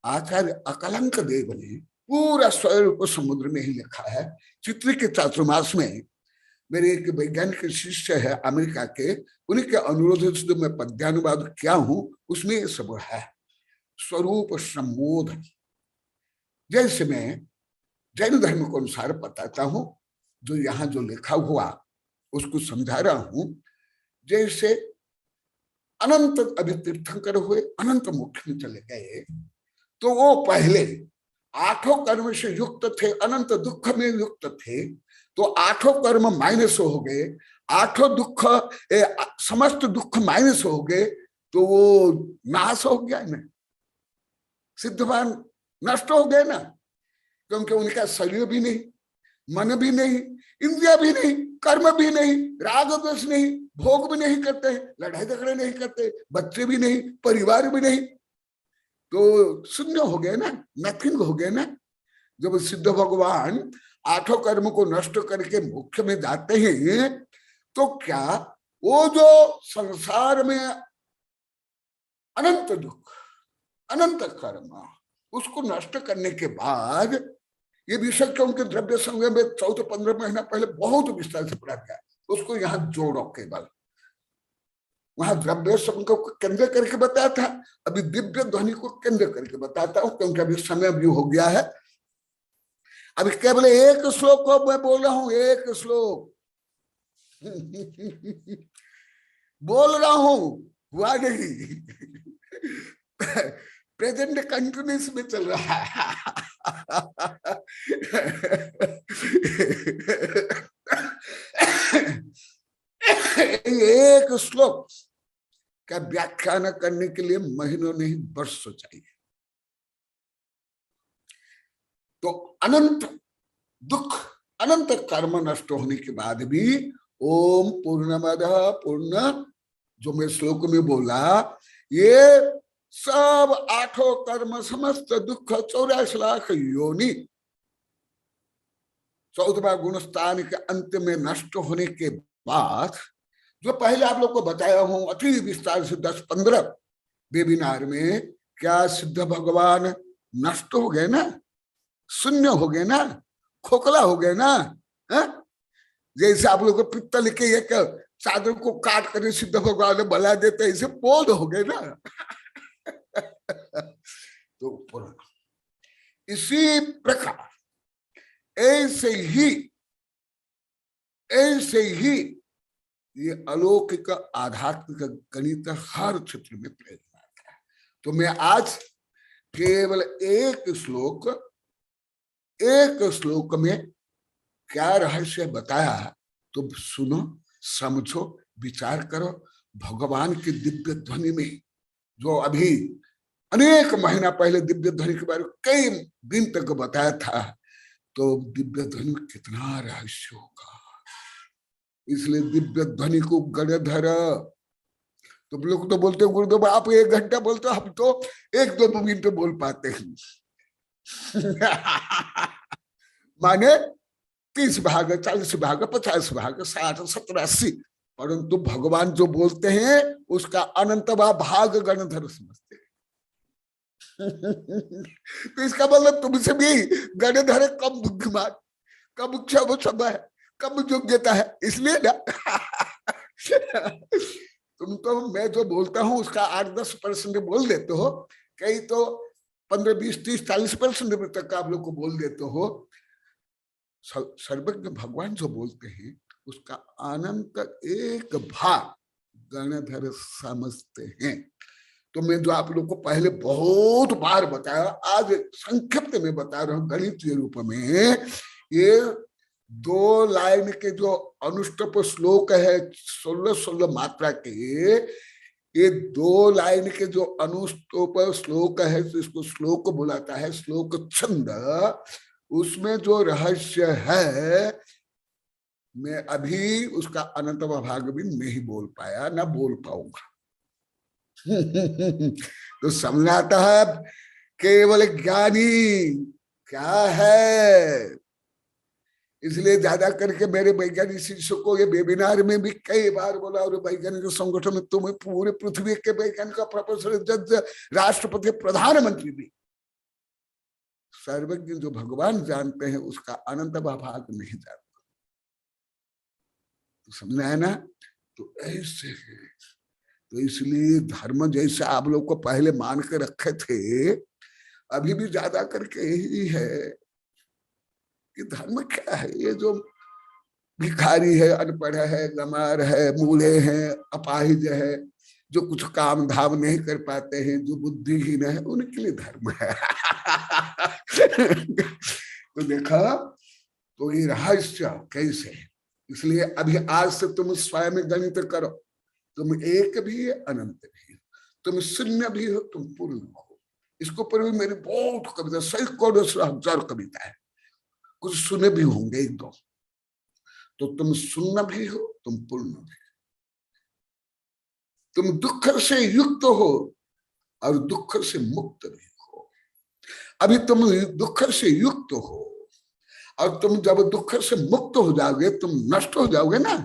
आचार्य अकलंक देव ने पूरा स्वरूप समुद्र में ही लिखा है। चित्र के चातुर्मास में मेरे एक वैज्ञानिक शिष्य है अमेरिका के, उन्हीं के अनुरोध से मैं पद्यानुवाद किया हूं, उसमें ये सब है स्वरूप संबोधन। जैसे मैं जैन धर्म के अनुसार बताता हूं, जो यहाँ जो लिखा हुआ उसको समझा रहा हूं। जैसे अनंत अभी तीर्थंकर हुए, अनंत मुख्य में चले गए, तो वो पहले 8 कर्म से युक्त थे, अनंत दुख में युक्त थे, तो 8 कर्म माइनस हो गए, 8 दुख, समस्त दुख माइनस हो गए, तो वो नाश हो गया ना, सिद्धवान नष्ट हो गए ना, क्योंकि उनका शरीर भी नहीं, मन भी नहीं, इंद्रिया भी नहीं, कर्म भी नहीं, राग द्वेष नहीं, भोग भी नहीं करते, लड़ाई झगड़े नहीं करते, बच्चे भी नहीं, परिवार भी नहीं, तो शून्य हो गए ना, नथिंग हो गए ना। जब सिद्ध भगवान 8 कर्म को नष्ट करके मोक्ष में जाते हैं, तो क्या वो जो संसार में अनंत दुख, अनंत कर्म, उसको नष्ट करने के बाद, ये विषय क्योंकि द्रव्य संग्रह में 14-15 महीना पहले बहुत विस्तार से पढ़ा गया, उसको यहाँ जोड़ो केवल। वहां द्रव्य संग को केंद्र करके बताया था, अभी दिव्य ध्वनि को केंद्र करके बताता हूं, क्योंकि अभी समय भी हो गया है। अभी केवल एक श्लोक को मैं बोल रहा हूं, एक श्लोक बोल रहा हूं, हुआ नहीं। प्रेजेंट कंटिन्यूस में चल रहा है। एक श्लोक का व्याख्यान करने के लिए महीनों नहीं वर्षों चाहिए। तो अनंत दुख, अनंत कर्म नष्ट होने के बाद भी ओम पूर्णमद पूर्ण, जो मैं श्लोक में बोला, ये सब 8 कर्म समस्त दुख 84 लाख योनि 14वां गुण स्थान के अंत में नष्ट होने के बाद, जो पहले आप लोग को बताया हूं अति विस्तार से 10-15 वेबिनार में, क्या सिद्ध भगवान नष्ट हो गए ना, शून्य हो गए ना, खोखला हो गए ना, है? जैसे आप लोग को पित्तल के एक चादर को काट कर सिद्ध भगवान ने बला देते, ऐसे बोध हो गए ना। तो इसी प्रकार ऐसे ही ये अलौकिक आध्यात्मिक गणित हर क्षेत्र में प्रयोग आता है। तो मैं आज केवल एक श्लोक में क्या रहस्य बताया, तो सुनो, समझो, विचार करो। भगवान की दिव्य ध्वनि में, जो अभी अनेक महीना पहले दिव्य ध्वनि के बारे में कई दिन तक बताया था, तो दिव्य ध्वनि में कितना रहस्य होगा। इसलिए दिव्य ध्वनि को गणधर, तुम लोग तो बोलते हो गुरुदेव आप 1 घंटा बोलते हो, हम तो 1-2 मिनट बोल पाते हैं। माने 30 भाग, 40 भाग, 50 भाग, 60, 70, 80, परंतु भगवान जो बोलते हैं उसका अनंतवा भाग गणधर समझते हैं। तो इसका मतलब तुमसे भी गणधर कम बुद्धिमान, कम क्षम समय, कम योग्यता है, इसलिए ना। तुम तो मैं जो बोलता हूं उसका 8-10% बोल देते हो, कई तो 15, 20, 30, 40% तक आप लोग को बोल देते हो। सर्वज्ञ भगवान जो बोलते हैं उसका अनंत एक भाग गणधर समझते हैं। तो मैं जो आप लोग को पहले बहुत बार बताया, आज संक्षिप्त में बता रहा हूं गणितीय रूप में। ये 2 लाइन के जो अनुष्टुप श्लोक है 16 मात्रा के, ये 2 लाइन के जो अनुष्टुप श्लोक है, तो इसको श्लोक बुलाता है, श्लोक छंद। उसमें जो रहस्य है, मैं अभी उसका अनंतवा भाग भी नहीं बोल पाया, ना बोल पाऊंगा। तो समझ आता है केवल ज्ञानी क्या है। इसलिए ज्यादा करके मेरे वैज्ञानिक शिष्यों को ये वेबिनार में भी कई बार बोला, और वैज्ञानिक संगठन में तुम्हें पूरे पृथ्वी के वैज्ञानिक प्रोफेसर, जज, राष्ट्रपति, प्रधानमंत्री भी सर्वज्ञ जो भगवान जानते हैं उसका अनंत भाग नहीं जानते। तो समझना है ना। तो ऐसे है, तो इसलिए धर्म जैसे आप लोग को पहले मान के रखे थे, अभी भी ज्यादा करके यही है कि धर्म क्या है। ये जो भिखारी है, अनपढ़ है, गमार है, मूढ़े हैं, अपाहिज है, जो कुछ काम धाम नहीं कर पाते हैं, जो बुद्धिहीन है, उनके लिए धर्म है। तो देखा, तो ये रहस्य कैसे। इसलिए अभी आज से तुम स्वयं गणित करो, तुम एक भी है, अनंत भी हो, तुम शून्य भी हो, तुम पूर्ण हो। इसको पर भी मेरी बहुत कविता, सैकड़ों हजार कविता है, कुछ सुने भी होंगे 1-2। तो तुम शून्य भी हो, तुम पूर्ण भी हो, तुम दुख से युक्त हो और दुख से मुक्त भी हो। अभी तुम दुख से युक्त हो, और तुम जब दुख से मुक्त हो जाओगे, तुम नष्ट हो जाओगे ना।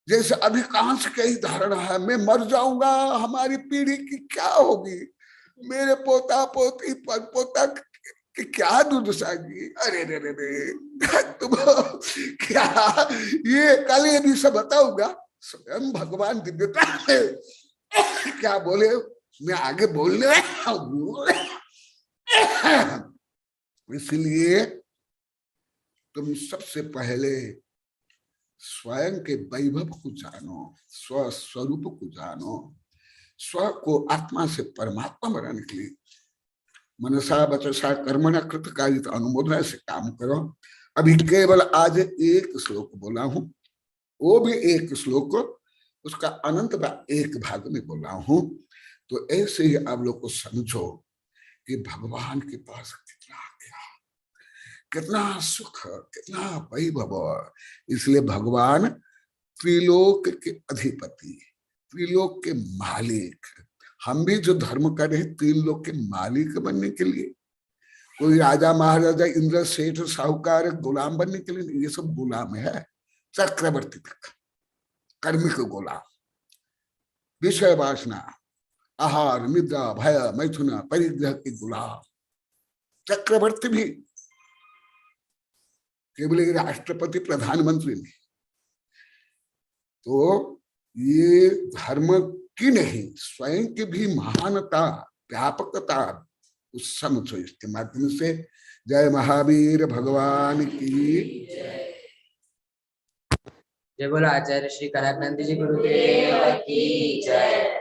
जैसे अधिकांश कई धारणा है, मैं मर जाऊंगा, हमारी पीढ़ी की क्या होगी, मेरे पोता पोती पोता कि क्या दुर्दशागी। अरे रे रे रे, तुम क्या, ये कल ये भी सब बताऊंगा। स्वयं भगवान दिव्यता है, क्या बोले, मैं आगे बोलने इसलिए तुम सबसे पहले स्वयं के वैभव को जानो, स्व स्वरूप को जानो, स्व को आत्मा से परमात्मा बनाने के लिए मनसा वचसा कर्मणा कृतकारिता अनुमोदना से काम करो। अभी केवल आज एक श्लोक बोला हूं, वो भी एक श्लोक, उसका अनंत एक भाग में बोला हूं। तो ऐसे ही आप लोग को समझो कि भगवान के पास कितना क्या, कितना सुख, कितना वैभव। इसलिए भगवान त्रिलोक के अधिपति, त्रिलोक के मालिक। हम भी जो धर्म कर रहे हैं त्रिलोक के मालिक बनने के लिए, कोई राजा महाराजा इंद्र सेठ साहूकार गुलाम बनने के लिए, ये सब गुलाम है चक्रवर्ती तक, कर्मिक गुलाम। विषय वासना, आहार निद्रा भय मैथुन परिग्रह के गुलाम। चक्रवर्ती भी केवल राष्ट्रपति प्रधानमंत्री नहीं। तो ये धर्म की नहीं, स्वयं की भी महानता, व्यापकता उस समझो। इसके माध्यम से जय महावीर भगवान की जय बोलो आचार्य श्री कनकानंद जी गुरुदेव की जय।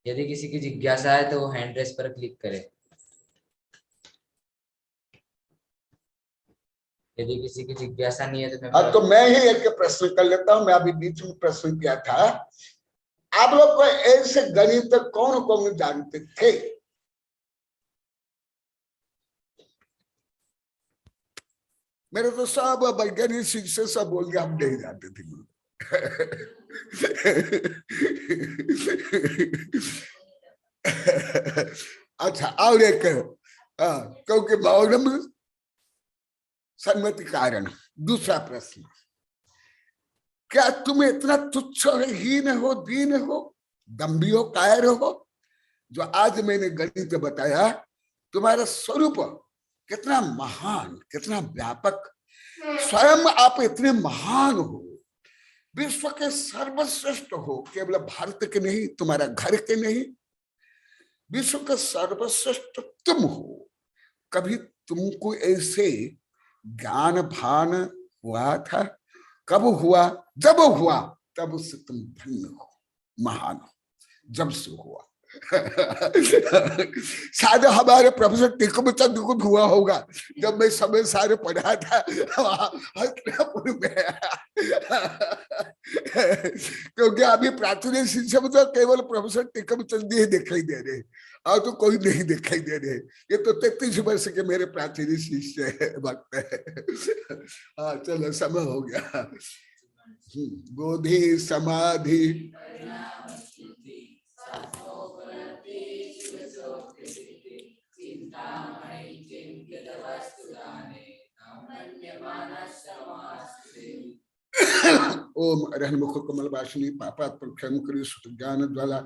यदि किसी की जिज्ञासा है तो वो हैंड रेस पर क्लिक करें। यदि किसी की जिज्ञासा नहीं है तो अब तो मैं ही एक प्रश्न कर लेता हूं। मैं अभी बीच में प्रश्न किया था, आप लोग को ऐसे गणित कौन कौन जानते थे? मेरे तो सब वैज्ञानिक शिक्षक सब बोल के हम नहीं जानते थे। अच्छा, और एक क्योंकि मौनम सम्मति कारण। दूसरा प्रश्न, क्या तुम इतना तुच्छ हीन हो, दीन हो, दम्भी हो, कायर हो? जो आज मैंने गणित बताया, तुम्हारा स्वरूप कितना महान, कितना व्यापक। स्वयं आप इतने महान हो, विश्व के सर्वश्रेष्ठ हो। केवल भारत के नहीं, तुम्हारा घर के नहीं, विश्व का सर्वश्रेष्ठ तुम हो। कभी तुमको ऐसे ज्ञान भान हुआ था? कब हुआ? जब हुआ तब उससे तुम धन्य हो, महान हो। जब से हुआ शायद हमारे प्रोफेसर टिकम चंद को हुआ होगा जब मैं समय सारे पढ़ा था हस्तिनापुर में। क्योंकि अभी प्राचीन शिक्षा में तो केवल प्रोफेसर टिकम चंद ही दिखाई दे रहे, और तो कोई नहीं दिखाई दे रहे। ये तो 33 वर्ष के मेरे प्राचीन शिष्य वक्त है। हाँ चलो, समय हो गया। बोधि समाधि ओम अरहन्मुख कमल वासिनी पापात् प्रक्षम करि सुत ज्ञान ज्वाला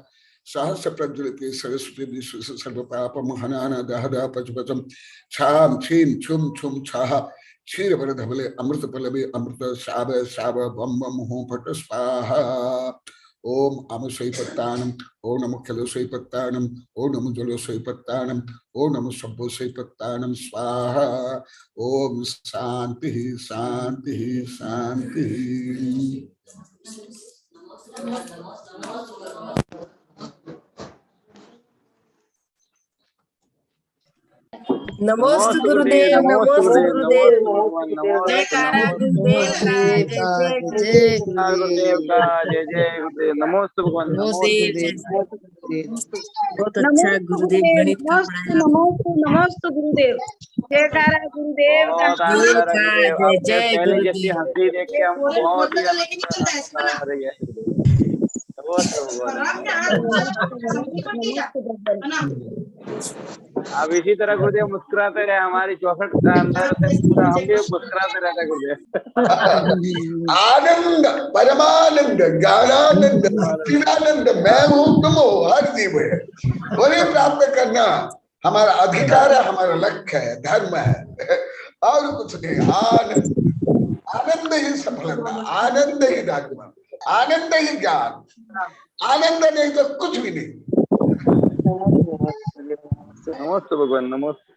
सहस्र प्रज्वलिते सरस्वती विश्व सर्व पाप महनाना दहदा पचपचम छाम छीम छुम छुम छाह क्षीर वर धवले अमृत पलवे अमृत शाव शाव बम बम हो फट स्वाहा। ओम अम सैपत्तानम, ओ नमो खलो सैपत्तानम, ओ नमो जलो सैपत्तानम, ओ नमो सब्बो सैपत्तानम स्वाहा। ओम शांति शांति शांति। नमोस्तु गुरुदेव, नमोस्तु गुरुदेव। जयकारा गुरुदेव का, जय जय गुरुदेव का, जय जय गुरुदेव। नमोस्तु भगवान, गुरुदेव। बहुत अच्छा गुरुदेव गणित का पढ़ाया। नमोस्तु गुरुदेव। जयकारा गुरुदेव का, जय जय पहले जैसी गुरुदेव। हंसी देख के हम बहुत ही आ रही है। अब इसी तरह गुरुदेव मुस्कुराते रहे, हमारी चौखट का अंदर से पूरा हम भी मुस्कुराते रहते गुरुदेव। आनंद, परमानंद, ज्ञानानंद, सच्चिदानंद, मैं हूँ, तुम हो, हर जीव है। वही प्राप्त करना हमारा अधिकार है, हमारा लक्ष्य है, धर्म है, और कुछ नहीं। आनंद, आनंद ही सफलता, आनंद ही धर्म, आनंद ही ज्ञान। आनंद नहीं तो कुछ भी नहीं। नमस्ते भगवान, नमस्ते।